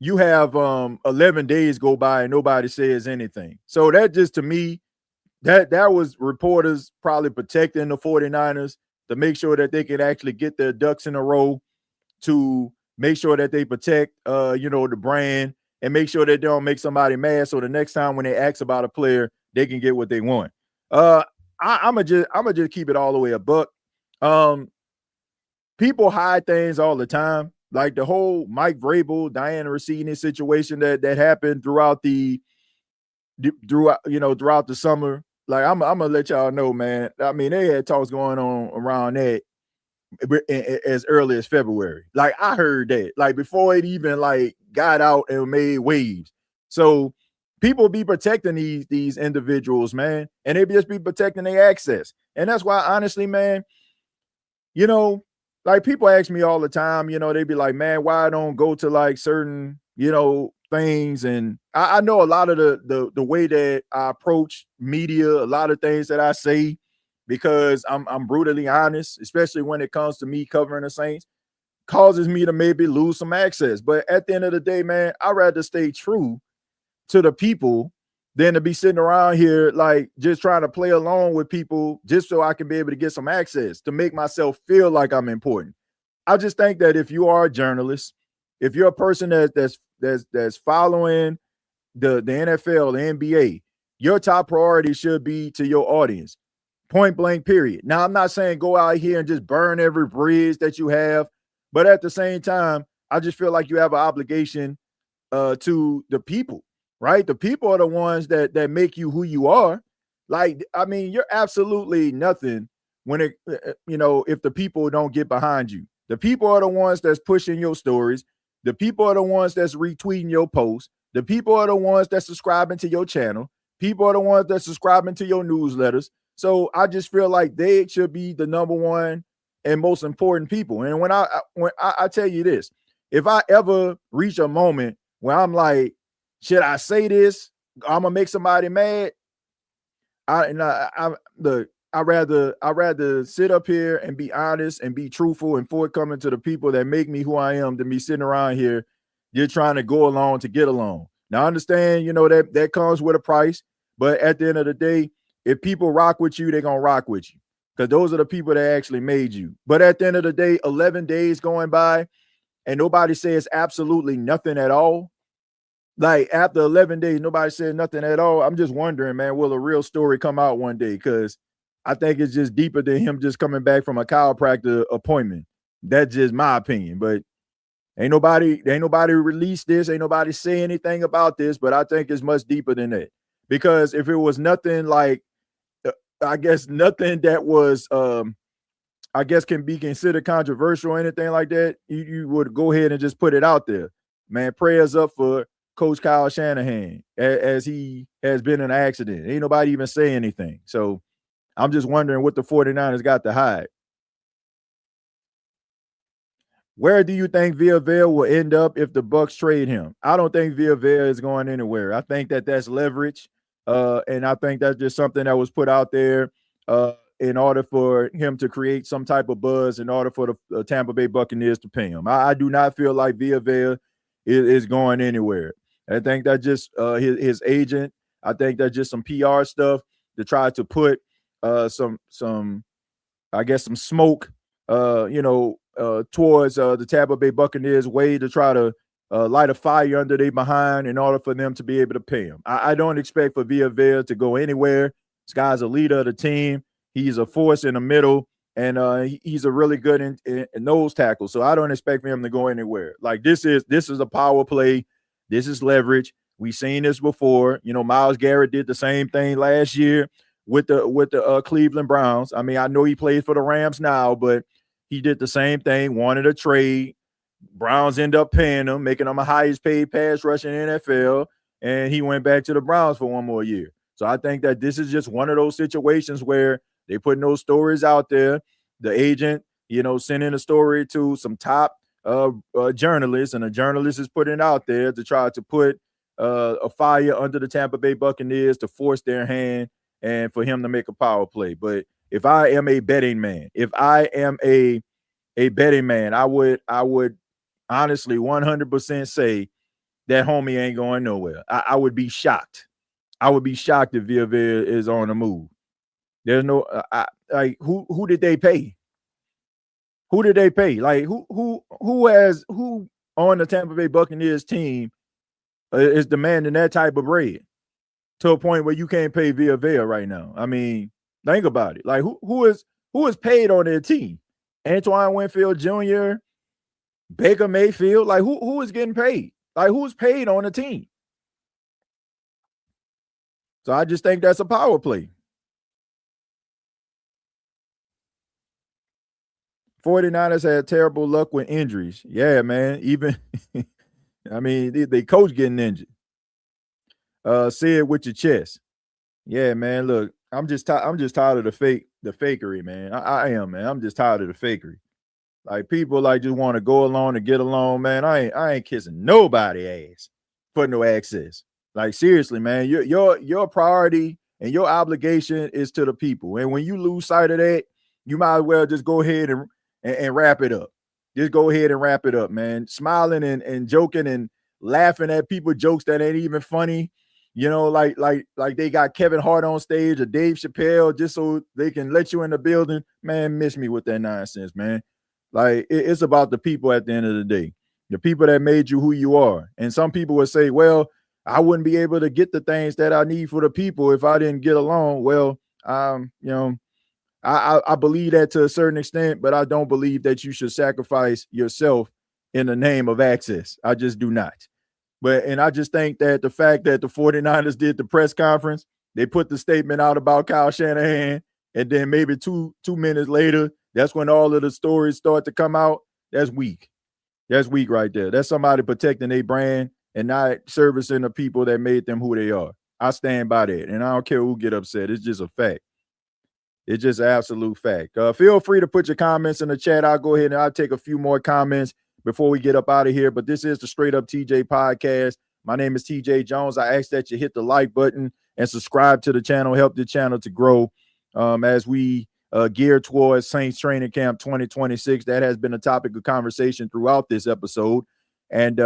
11 days go by and nobody says anything. So that just, to me, that was reporters probably protecting the 49ers to make sure that they can actually get their ducks in a row, to make sure that they protect the brand, and make sure that they don't make somebody mad, so the next time when they ask about a player, they can get what they want. I'ma just keep it all the way a buck. People hide things all the time. Like the whole Mike Vrabel, Diana Rossini situation that happened throughout the summer. Like, I'm gonna let y'all know, man. I mean, they had talks going on around that as early as February. Like, I heard that, like, before it even like got out and made waves. So people be protecting these individuals, man, and they just be protecting their access. And that's why, honestly, man, like, people ask me all the time, they be like, man, why I don't go to like certain, things. And I know a lot of the way that I approach media, a lot of things that I say, because I'm brutally honest, especially when it comes to me covering the Saints, causes me to maybe lose some access. But at the end of the day, man, I'd rather stay true to the people than to be sitting around here like just trying to play along with people just so I can be able to get some access, to make myself feel like I'm important. I just think that if you are a journalist, if you're a person that's following the NFL, the NBA, your top priority should be to your audience. Point blank, period. Now, I'm not saying go out here and just burn every bridge that you have, but at the same time, I just feel like you have an obligation to the people, right? The people are the ones that make you who you are. Like, I mean, you're absolutely nothing when it, if the people don't get behind you. The people are the ones that's pushing your stories. The people are the ones that's retweeting your posts. The people are the ones that's subscribing to your channel. People are the ones that's subscribing to your newsletters. So I just feel like they should be the number one and most important people. And when I tell you this, if I ever reach a moment where I'm like, should I say this? I'm gonna make somebody mad. I rather sit up here and be honest and be truthful and forthcoming to the people that make me who I am than be sitting around here just trying to go along to get along. Now, I understand, that comes with a price, but at the end of the day, if people rock with you, they're going to rock with you because those are the people that actually made you. But at the end of the day, 11 days going by and nobody says absolutely nothing at all. Like after 11 days, nobody said nothing at all. I'm just wondering, man, will a real story come out one day? Because I think it's just deeper than him just coming back from a chiropractor appointment. That's just my opinion. But ain't nobody released this. Ain't nobody say anything about this. But I think it's much deeper than that. Because if it was nothing like, I guess nothing that was, I guess can be considered controversial or anything like that, you would go ahead and just put it out there. Man, prayers up for Coach Kyle Shanahan as he has been in an accident. Ain't nobody even say anything. So I'm just wondering what the 49ers got to hide. Where do you think Villaverde will end up if the Bucks trade him? I don't think Villaverde is going anywhere. I think that's leverage. And I think that's just something that was put out there in order for him to create some type of buzz in order for the Tampa Bay Buccaneers to pay him. I do not feel like Villaverde is going anywhere. I think that's just his agent. I think that's just some PR stuff to try to put some smoke, towards the Tampa Bay Buccaneers way to try to light a fire under their behind in order for them to be able to pay him. I don't expect for Villaverde to go anywhere. This guy's a leader of the team. He's a force in the middle, and he's a really good in nose tackle. So I don't expect for him to go anywhere. Like this is a power play. This is leverage. We've seen this before. Myles Garrett did the same thing last year with the Cleveland Browns. I mean, I know he plays for the Rams now, but he did the same thing, wanted a trade. Browns end up paying him, making him a highest paid pass rusher in the NFL, and he went back to the Browns for one more year. So I think that this is just one of those situations where they're putting those stories out there. The agent, sending a story to some top journalists, and a journalist is putting it out there to try to put a fire under the Tampa Bay Buccaneers to force their hand and for him to make a power play. But if I am a betting man, I would honestly 100% say that homie ain't going nowhere. I would be shocked. I would be shocked if Villaverde is on the move. There's no who did they pay? Who did they pay? Like who on the Tampa Bay Buccaneers team is demanding that type of bread to a point where you can't pay Villaverde right now? I mean, think about it. Like who is paid on their team? Antoine Winfield Jr., Baker Mayfield. Like who is getting paid? Like who's paid on the team? So I just think that's a power play. 49ers had terrible luck with injuries. Yeah, man. Even I mean, the coach getting injured. Say it with your chest. Yeah, man. Look, I'm just tired of the fakery, man. I am, man. I'm just tired of the fakery. Like people just want to go along and get along, man. I ain't kissing nobody ass for no access. Like seriously, man. Your priority and your obligation is to the people. And when you lose sight of that, you might as well just go ahead and wrap it up. Just go ahead and wrap it up, man. Smiling and joking and laughing at people jokes that ain't even funny. Like they got Kevin Hart on stage or Dave Chappelle just so they can let you in the building. Man, miss me with that nonsense, man. Like it's about the people at the end of the day, the people that made you who you are. And some people would say, well, I wouldn't be able to get the things that I need for the people if I didn't get along. Well, I believe that to a certain extent, but I don't believe that you should sacrifice yourself in the name of access. I just do not. And I just think that the fact that the 49ers did the press conference, they put the statement out about Kyle Shanahan, and then maybe two minutes later, that's when all of the stories start to come out. That's weak. That's weak right there. That's somebody protecting their brand and not servicing the people that made them who they are. I stand by that, and I don't care who get upset. It's just a fact. It's just an absolute fact. Feel free to put your comments in the chat. I'll go ahead and I'll take a few more comments before we get up out of here. But this is the Straight Up TJ podcast. My name is TJ Jones. I ask that you hit the like button and subscribe to the channel. Help the channel to grow. as we gear towards Saints training camp 2026. That has been a topic of conversation throughout this episode. And,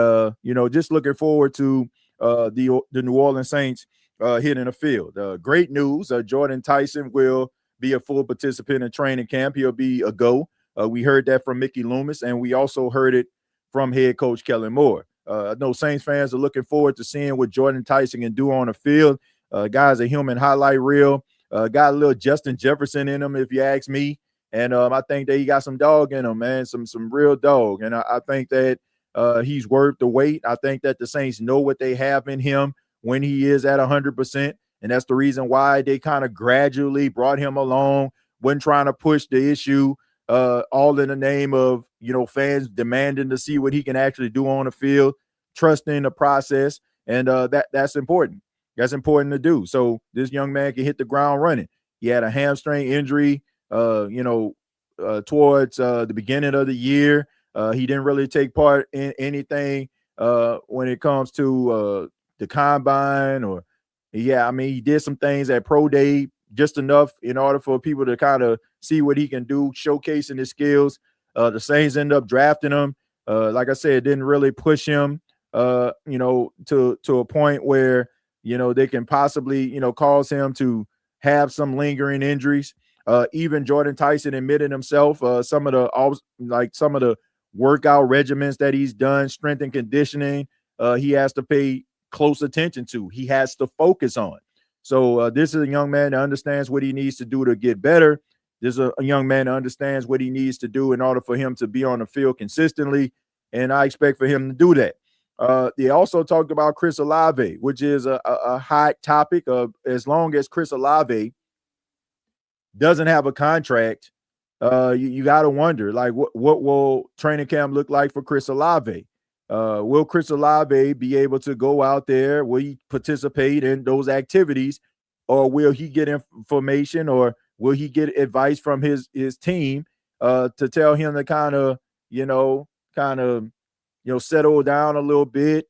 just looking forward to the New Orleans Saints hitting the field. Great news. Jordan Tyson will be a full participant in training camp. He'll be a go. We heard that from Mickey Loomis, and we also heard it from head coach Kellen Moore. I know Saints fans are looking forward to seeing what Jordan Tyson can do on the field. Guy's a human highlight reel. Got a little Justin Jefferson in him, if you ask me. And I think that he got some dog in him, man, some real dog. And I think that he's worth the wait. I think that the Saints know what they have in him when he is at 100%. And that's the reason why they kind of gradually brought him along, wasn't trying to push the issue, all in the name of, fans demanding to see what he can actually do on the field, trusting the process. And that's important. That's important to do. So this young man can hit the ground running. He had a hamstring injury, towards the beginning of the year. He didn't really take part in anything when it comes to the combine he did some things at Pro Day, just enough in order for people to kind of see what he can do, showcasing his skills. The Saints end up drafting him. Like I said, it didn't really push him, to a point where, they can possibly, cause him to have some lingering injuries. Even Jordan Tyson admitted himself, some of the workout regimens that he's done, strength and conditioning, he has to pay close attention to. He has to focus on. So this is a young man that understands what he needs to do to get better. This is a young man that understands what he needs to do in order for him to be on the field consistently. And I expect for him to do that. They also talked about Chris Olave, which is a hot topic of as long as Chris Olave doesn't have a contract, you got to wonder, like, what will training camp look like for Chris Olave? Will Chris Olave be able to go out there? Will he participate in those activities, or will he get information, or will he get advice from his team to tell him to kind of settle down a little bit,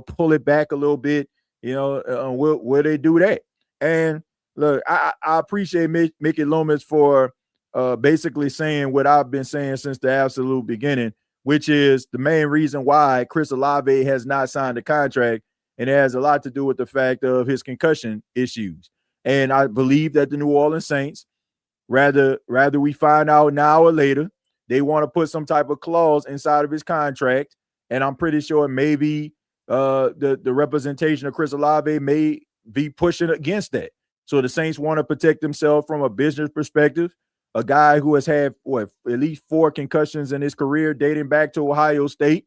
pull it back a little bit, will they do that? And look, I appreciate Mickey Loomis for basically saying what I've been saying since the absolute beginning, which is the main reason why Chris Olave has not signed a contract, and it has a lot to do with the fact of his concussion issues. And I believe that the New Orleans Saints, rather we find out now or later, they want to put some type of clause inside of his contract. And I'm pretty sure maybe the representation of Chris Olave may be pushing against that. So the Saints want to protect themselves from a business perspective. A guy who has had at least 4 concussions in his career dating back to Ohio State.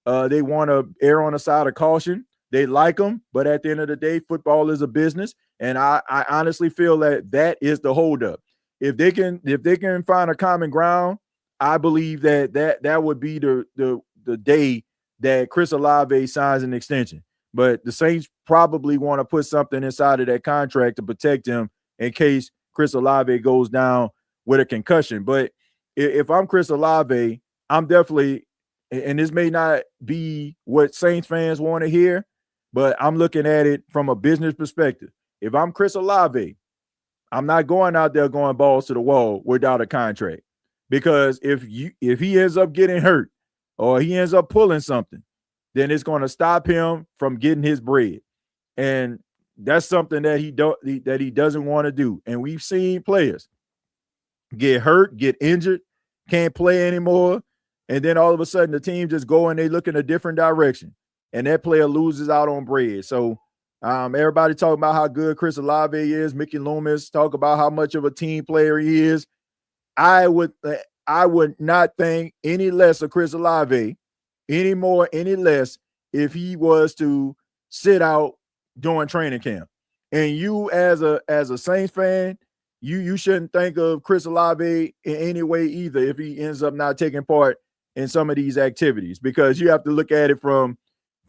They want to err on the side of caution. They like him, but at the end of the day, football is a business. And I honestly feel that is the holdup. If they can find a common ground, I believe that would be the day that Chris Olave signs an extension. But the Saints probably want to put something inside of that contract to protect him in case Chris Olave goes down with a concussion. But if I'm Chris Olave, I'm definitely, and this may not be what Saints fans want to hear, but I'm looking at it from a business perspective. If I'm Chris Olave, I'm not going out there going balls to the wall without a contract. Because if he ends up getting hurt or he ends up pulling something, then it's going to stop him from getting his bread. And that's something that he doesn't want to do. And we've seen players get hurt, get injured, can't play anymore, and then all of a sudden the team just go and they look in a different direction, and that player loses out on bread. So everybody talking about how good Chris Olave is. Mickey Loomis talk about how much of a team player he is. I would not think any less of Chris Olave, any more, any less, if he was to sit out during training camp. And you as a Saints fan, you shouldn't think of Chris Olave in any way either if he ends up not taking part in some of these activities, because you have to look at it from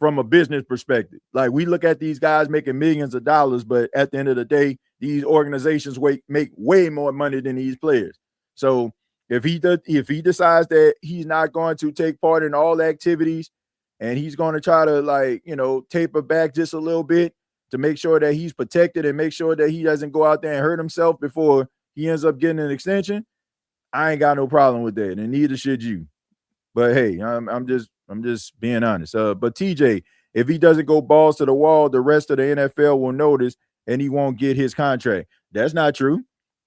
a business perspective. Like, we look at these guys making millions of dollars, but at the end of the day, these organizations make way more money than these players. So if he decides that he's not going to take part in all activities and he's going to try to taper back just a little bit to make sure that he's protected and make sure that he doesn't go out there and hurt himself before he ends up getting an extension, I ain't got no problem with that, and neither should you. But hey, I'm just being honest. But TJ, if he doesn't go balls to the wall, the rest of the NFL will notice, and he won't get his contract. That's not true.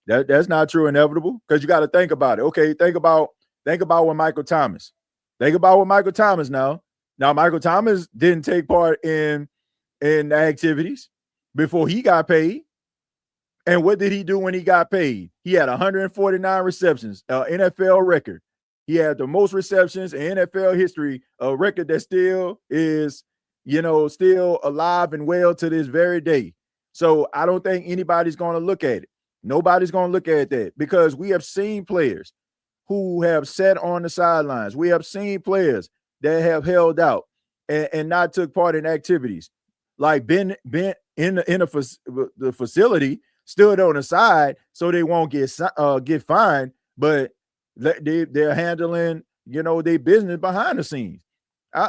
That's not true. Inevitable, because you got to think about it. Okay, think about when Michael Thomas. Think about what Michael Thomas now. Now Michael Thomas didn't take part in the activities before he got paid. And what did he do when he got paid? He had 149 receptions, NFL record. He had the most receptions in NFL history, a record that still is, still alive and well to this very day. So I don't think anybody's going to look at it. Nobody's going to look at that, because we have seen players who have sat on the sidelines. We have seen players that have held out and not took part in activities, like been in the facility, stood on the side so they won't get fined, but they're handling their business behind the scenes.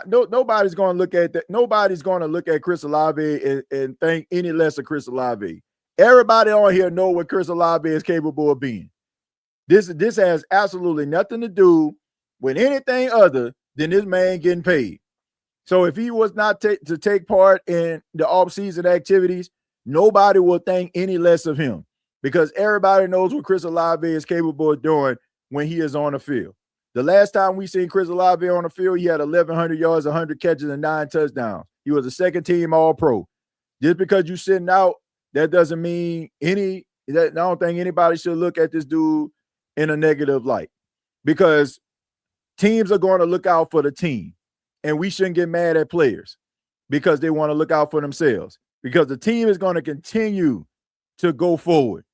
Nobody's going to look at that. Nobody's going to look at Chris Olave and think any less of Chris Olave. Everybody on here know what Chris Olave is capable of being. This has absolutely nothing to do with anything other than this man getting paid. So if he was not to take part in the offseason activities, nobody will think any less of him, because everybody knows what Chris Olave is capable of doing when he is on the field. The last time we seen Chris Olave on the field, he had 1,100 yards, 100 catches, and 9 touchdowns. He was a second-team All-Pro. Just because you're sitting out, that doesn't mean I don't think anybody should look at this dude in a negative light, because teams are going to look out for the team, and we shouldn't get mad at players because they want to look out for themselves, because the team is going to continue to go forward.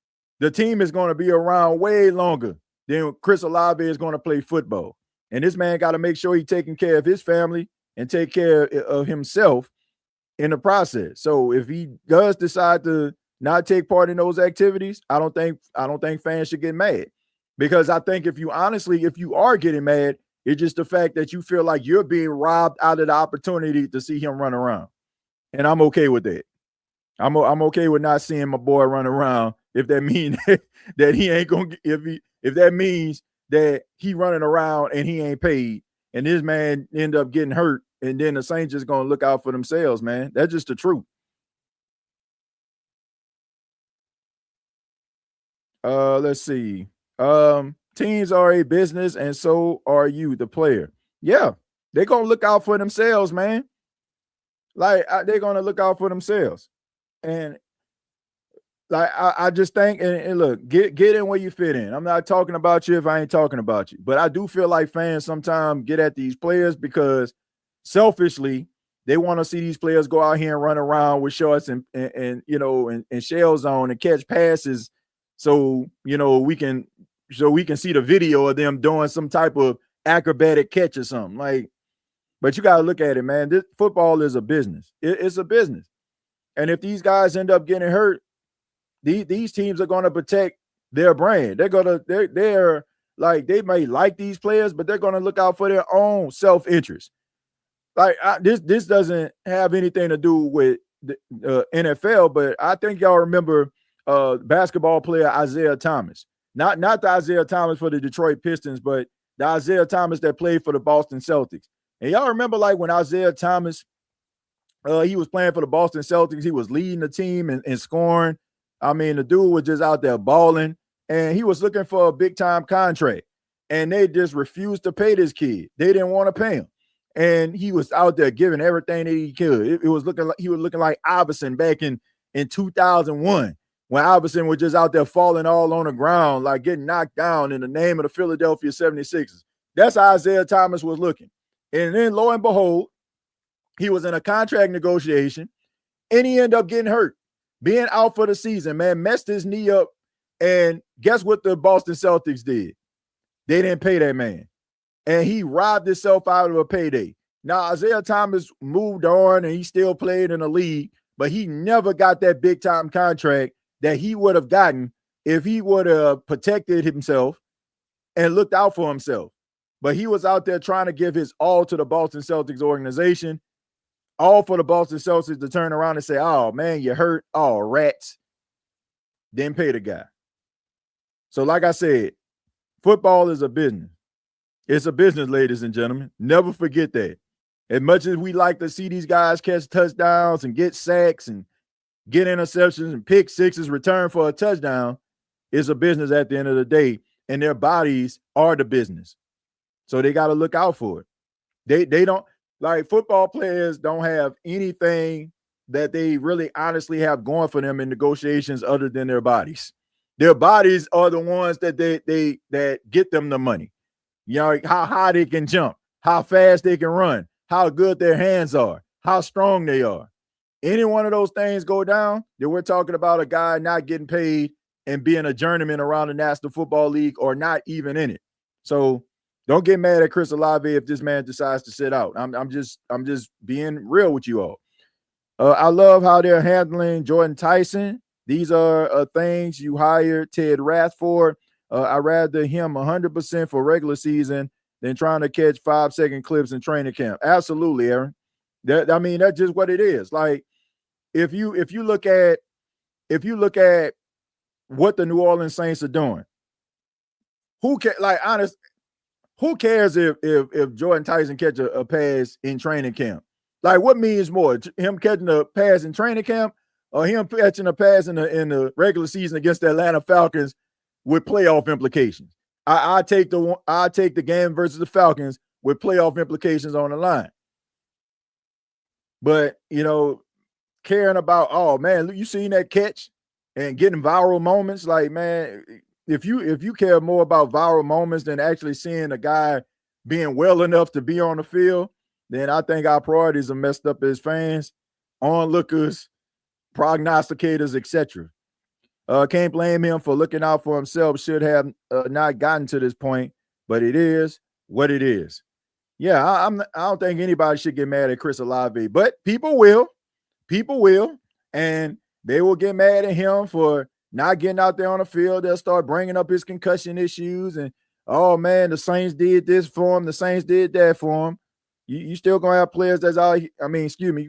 The team is going to be around way longer than Chris Olave is going to play football. And this man got to make sure he's taking care of his family and take care of himself in the process. So if he does decide to not take part in those activities, I don't think fans should get mad, because I think if you are getting mad, it's just the fact that you feel like you're being robbed out of the opportunity to see him run around. And I'm okay with that. I'm okay with not seeing my boy run around if that means that he ain't gonna if that means that he running around and he ain't paid, and this man end up getting hurt, and then the Saints just gonna look out for themselves, man. That's just the truth. Let's see. Teams are a business, and so are you, the player. Yeah, they're gonna look out for themselves, man. Like they're gonna look out for themselves. And like I just think, and look, get in where you fit in. I'm not talking about you if I ain't talking about you, but I do feel like fans sometimes get at these players because selfishly they want to see these players go out here and run around with shorts and shells on and catch passes, so we can see the video of them doing some type of acrobatic catch or something. Like, but you got to look at it, man. This football is a business. It's a business. And if these guys end up getting hurt, these teams are going to protect their brand. They're like, they may like these players, but they're going to look out for their own self-interest. Like this doesn't have anything to do with the NFL, but I think y'all remember basketball player Isaiah Thomas. Not the Isaiah Thomas for the Detroit Pistons, but the Isaiah Thomas that played for the Boston Celtics. And y'all remember, like, when Isaiah Thomas, he was playing for the Boston Celtics, he was leading the team and scoring. I mean, the dude was just out there balling, and he was looking for a big-time contract, and they just refused to pay this kid. They didn't want to pay him, and he was out there giving everything that he could. It was looking like he was looking like Iverson back in 2001. When Iverson was just out there falling all on the ground, like getting knocked down in the name of the Philadelphia 76ers. That's how Isaiah Thomas was looking. And then lo and behold, he was in a contract negotiation, and he ended up getting hurt, being out for the season, man, messed his knee up. And guess what the Boston Celtics did? They didn't pay that man. And he robbed himself out of a payday. Now, Isaiah Thomas moved on, and he still played in the league, but he never got that big-time contract that he would have gotten if he would have protected himself and looked out for himself. But he was out there trying to give his all to the Boston Celtics organization, all for the Boston Celtics to turn around and say, oh, man, you hurt. Oh, rats. Didn't pay the guy. So like I said, football is a business. It's a business, ladies and gentlemen. Never forget that. As much as we like to see these guys catch touchdowns and get sacks and get interceptions and pick sixes, return for a touchdown, it's a business at the end of the day, and their bodies are the business. So they got to look out for it. They don't, like, football players don't have anything that they really honestly have going for them in negotiations other than their bodies. Their bodies are the ones that that get them the money. You know, how high they can jump, how fast they can run, how good their hands are, how strong they are. Any one of those things go down, then we're talking about a guy not getting paid and being a journeyman around the National Football League or not even in it. So don't get mad at Chris Olave if this man decides to sit out. I'm just being real with you all. I love how they're handling Jordan Tyson. These are things you hired Ted Rath for. I'd rather him 100% for regular season than trying to catch 5-second clips in training camp. Absolutely, Aaron. That's just what it is. Like, if you look at what the New Orleans Saints are doing, who cares if Jordan Tyson catch a pass in training camp? Like, what means more, him catching a pass in training camp or him catching a pass in the regular season against the Atlanta Falcons with playoff implications? I take the game versus the Falcons with playoff implications on the line. But, you know, caring about, oh man, you seen that catch and getting viral moments, like, man, if you care more about viral moments than actually seeing a guy being well enough to be on the field, then I think our priorities are messed up as fans, onlookers, prognosticators, etc. Can't blame him for looking out for himself. Should have not gotten to this point, but it is what it is. Yeah, I don't think anybody should get mad at Chris Olave, but people will, and they will get mad at him for not getting out there on the field. They'll start bringing up his concussion issues and, oh man, the Saints did this for him, the Saints did that for him. You still gonna have players that's out. You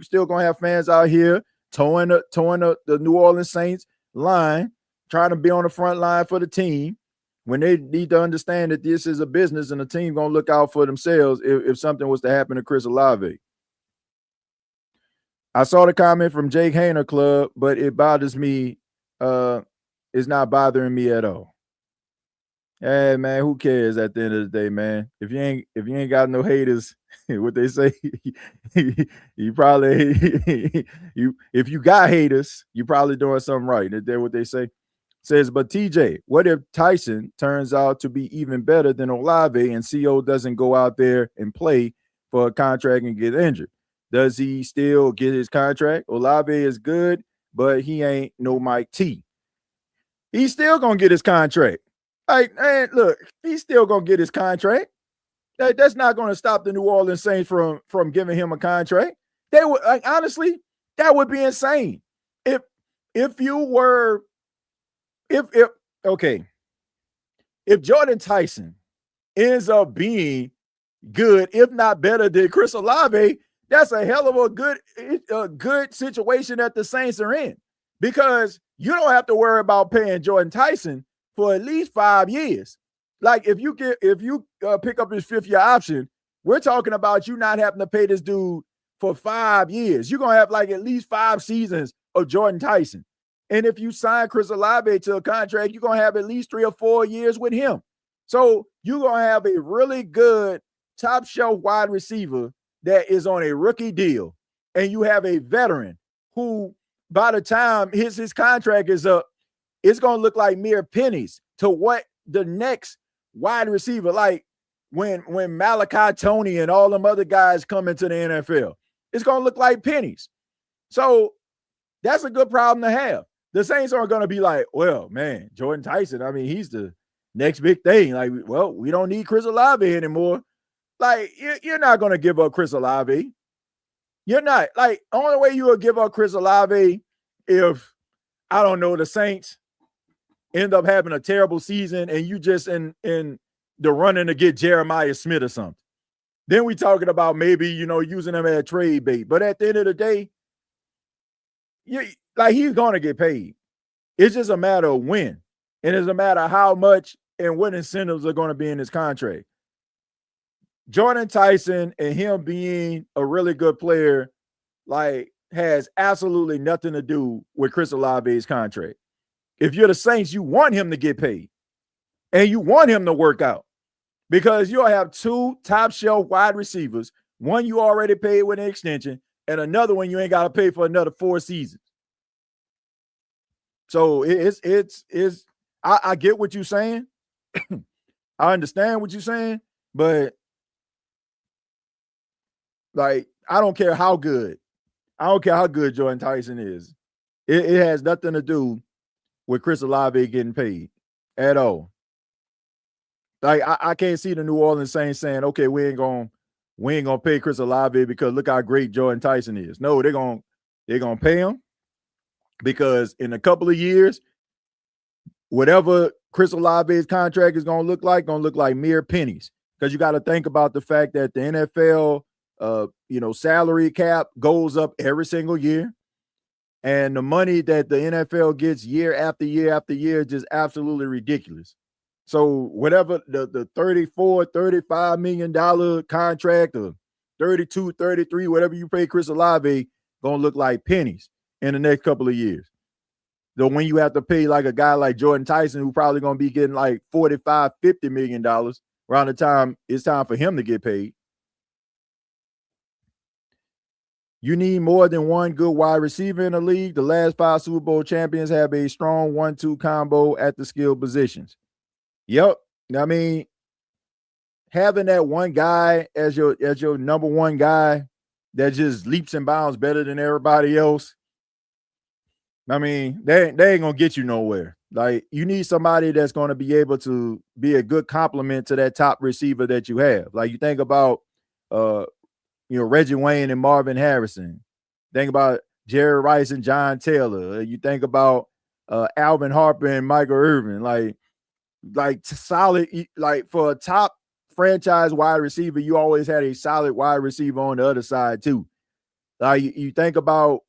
still gonna have fans out here towing the New Orleans Saints line, trying to be on the front line for the team, when they need to understand that this is a business and the team gonna look out for themselves if something was to happen to Chris Olave. I saw the comment from Jake Hayner Club, but it bothers me. It's not bothering me at all. Hey man, who cares at the end of the day, man? If you ain't got no haters, what they say, you probably if you got haters, you probably doing something right. That's what they say. Says, but TJ, what if Tyson turns out to be even better than Olave and CO doesn't go out there and play for a contract and get injured? Does he still get his contract? Olave is good, but he ain't no Mike T. He's still gonna get his contract. Like, man, look, he's still gonna get his contract. That's not gonna stop the New Orleans Saints from giving him a contract. They would, like, honestly, that would be insane. If Jordan Tyson ends up being good, if not better than Chris Olave, that's a hell of a good situation that the Saints are in, because you don't have to worry about paying Jordan Tyson for at least 5 years. Like, if you pick up his 5th-year option, we're talking about you not having to pay this dude for 5 years. You're gonna have like at least 5 seasons of Jordan Tyson. And if you sign Chris Olave to a contract, you're gonna have at least 3 or 4 years with him. So you're gonna have a really good top shelf wide receiver that is on a rookie deal, and you have a veteran who, by the time his contract is up, it's gonna look like mere pennies to what the next wide receiver, like when Malachi Tony and all them other guys come into the NFL, it's gonna look like pennies. So that's a good problem to have. The Saints aren't gonna be like, well, man, Jordan Tyson, I mean, he's the next big thing. Like, well, we don't need Chris Olave anymore. Like, you're not gonna give up Chris Olave. You're not. Like, only way you will give up Chris Olave if, I don't know, the Saints end up having a terrible season and you just in the running to get Jeremiah Smith or something. Then we talking about maybe, using him as a trade bait. But at the end of the day, he's going to get paid. It's just a matter of when. And it doesn't matter how much and what incentives are going to be in his contract. Jordan Tyson and him being a really good player, like, has absolutely nothing to do with Chris Olave's contract. If you're the Saints, you want him to get paid and you want him to work out because you'll have two top shelf wide receivers. One you already paid with an extension and another one you ain't got to pay for another 4 seasons. So I get what you're saying. I understand what you're saying, but like, I don't care how good Jordan Tyson is. It has nothing to do with Chris Olave getting paid at all. Like, I can't see the New Orleans Saints saying, okay, we ain't gonna pay Chris Olave because look how great Jordan Tyson is. No, they're gonna pay him because in a couple of years, whatever Chris Olave's contract is gonna look like mere pennies. Because you got to think about the fact that the NFL salary cap goes up every single year. And the money that the NFL gets year after year after year is just absolutely ridiculous. So whatever the $34, $35 million contract or 32, 33, whatever you pay Chris Olave, going to look like pennies in the next couple of years. So when you have to pay like a guy like Jordan Tyson, who probably going to be getting like $45, $50 million around the time it's time for him to get paid. You need more than one good wide receiver in the league. The last 5 Super Bowl champions have a strong 1-2 combo at the skill positions. Yep. I mean, having that one guy as your number one guy that just leaps and bounds better than everybody else, I mean, they ain't going to get you nowhere. Like, you need somebody that's going to be able to be a good complement to that top receiver that you have. Like, you think about Reggie Wayne and Marvin Harrison. Think about Jerry Rice and John Taylor. You think about Alvin Harper and Michael Irvin. Like solid, like for a top franchise wide receiver, you always had a solid wide receiver on the other side too. Like you think about,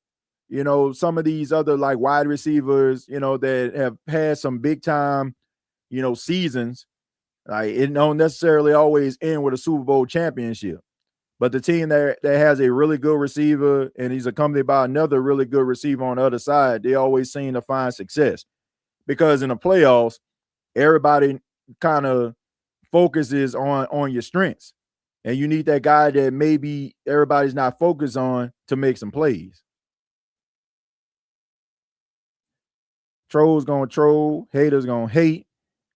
some of these other like wide receivers, that have had some big time, seasons. Like, it don't necessarily always end with a Super Bowl championship. But the team that has a really good receiver and he's accompanied by another really good receiver on the other side, they always seem to find success. Because in the playoffs, everybody kind of focuses on your strengths. And you need that guy that maybe everybody's not focused on to make some plays. Trolls gonna troll, haters gonna hate,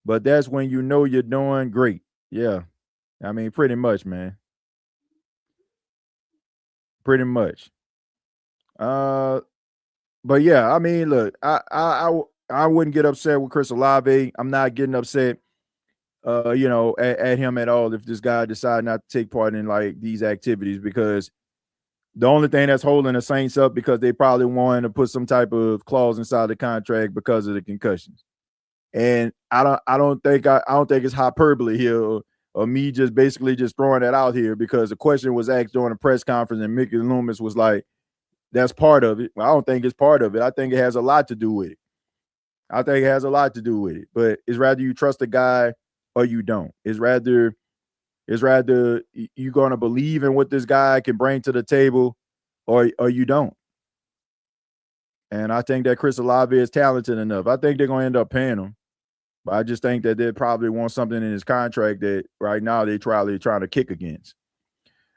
but that's when you know you're doing great. Yeah. I mean, pretty much, man. Pretty much. But yeah, I mean, look, I wouldn't get upset with Chris Olave. I'm not getting upset, at him at all if this guy decided not to take part in like these activities, because the only thing that's holding the Saints up because they probably wanted to put some type of clause inside the contract because of the concussions. And I don't think it's hyperbole here or me just basically just throwing that out here, because the question was asked during a press conference and Mickey Loomis was like, that's part of it. Well, I don't think it's part of it. I think it has a lot to do with it. But it's rather you trust the guy or you don't. It's rather you're going to believe in what this guy can bring to the table or you don't. And I think that Chris Olave is talented enough. I think they're going to end up paying him. But I just think that they probably want something in his contract that right now they're trying to kick against.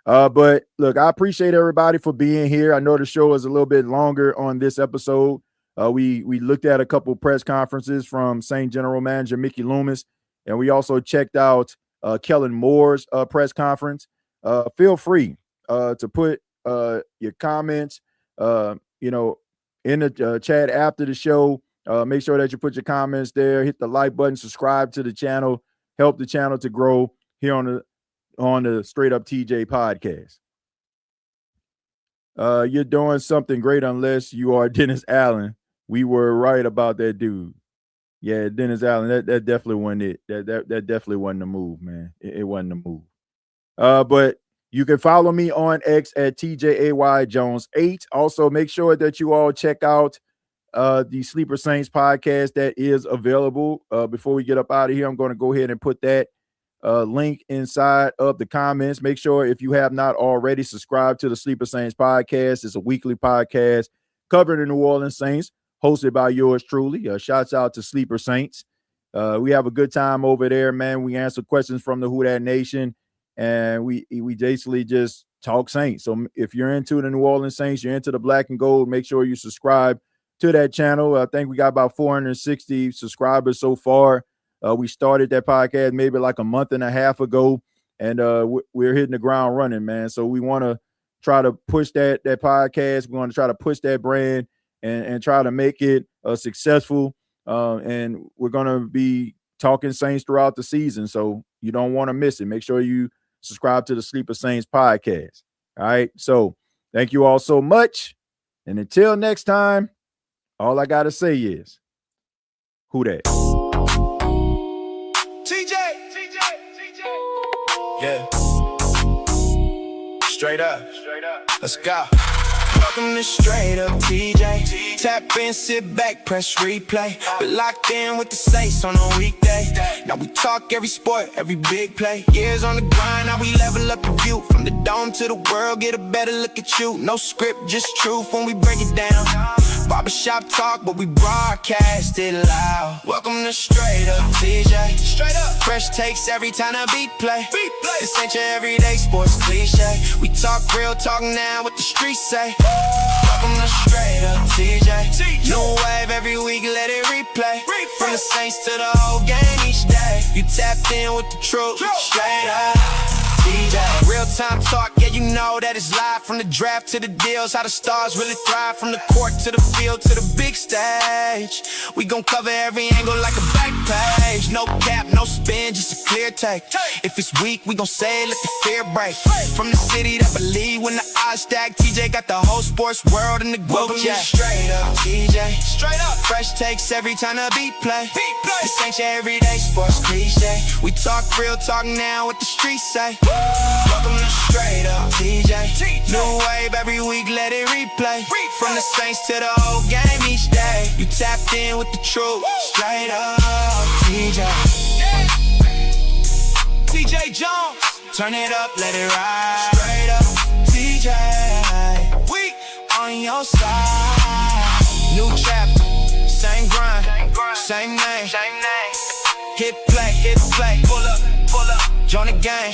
But look, I appreciate everybody for being here. I know the show is a little bit longer on this episode. We looked at a couple press conferences from Saint General Manager Mickey Loomis, and we also checked out Kellen Moore's press conference. Feel free to put your comments, in the chat after the show. Make sure that you put your comments there. Hit the like button, subscribe to the channel, help the channel to grow here on the Straight Up TJ podcast. You're doing something great unless you are Dennis Allen. We were right about that dude. Yeah, Dennis Allen, that definitely wasn't it. That definitely wasn't the move, man. It wasn't the move. But you can follow me on X at TJAY Jones 8. Also, make sure that you all check out the Sleeper Saints podcast that is available. Before we get up out of here, I'm going to go ahead and put that link inside of the comments. Make sure if you have not already, subscribe to the Sleeper Saints podcast. It's a weekly podcast covering the New Orleans Saints, hosted by yours truly. Shouts out to Sleeper Saints. We have a good time over there, man. We answer questions from the Who Dat Nation, and we basically just talk Saints. So if you're into the New Orleans Saints, you're into the black and gold, make sure you subscribe to that channel. I think we got about 460 subscribers so far. We started that podcast maybe like a month and a half ago, and we're hitting the ground running, man. So we want to try to push that podcast. We want to try to push that brand and try to make it successful. And we're going to be talking Saints throughout the season, so you don't want to miss it. Make sure you subscribe to the Sleeper Saints podcast. All right, so thank you all so much, and until next time, all I got to say is, who dat? TJ. Yeah. Straight up. Let's go. Welcome to Straight Up TJ. Tap in, sit back, press replay. We're locked in with the Saints on a weekday. Now we talk every sport, every big play. Years on the grind, now we level up the view. From the dome to the world, get a better look at you. No script, just truth when we break it down. Barbershop talk, but we broadcast it loud. Welcome to Straight Up TJ. Straight up. Fresh takes every time a beat play. This ain't your everyday sports cliche. We talk real talk now, what the streets say. Welcome to Straight Up TJ. New wave every week, let it replay. From the Saints to the whole game each day. You tapped in with the truth. Straight Up TJ. Real time talk, yeah, you know that it's live. From the draft to the deals, how the stars really thrive. From the court to the field to the big stage. We gon' cover every angle like a back page. No cap, no spin, just a clear take. If it's weak, we gon' say it, let the fear break. From the city that believe when the odds stack, TJ got the whole sports world in the Welcome to Straight Up TJ. Straight up. Fresh takes every time a beat play. This ain't your everyday sports cliche. We talk real talk now, what the streets say. Welcome to Straight Up TJ. New wave every week, let it replay. From the Saints to the whole game each day. You tapped in with the truth. Straight Up TJ. TJ Jones, turn it up, let it ride. Straight Up TJ. We on your side. New chapter, same grind, same name. Hit play, pull up. Join the gang.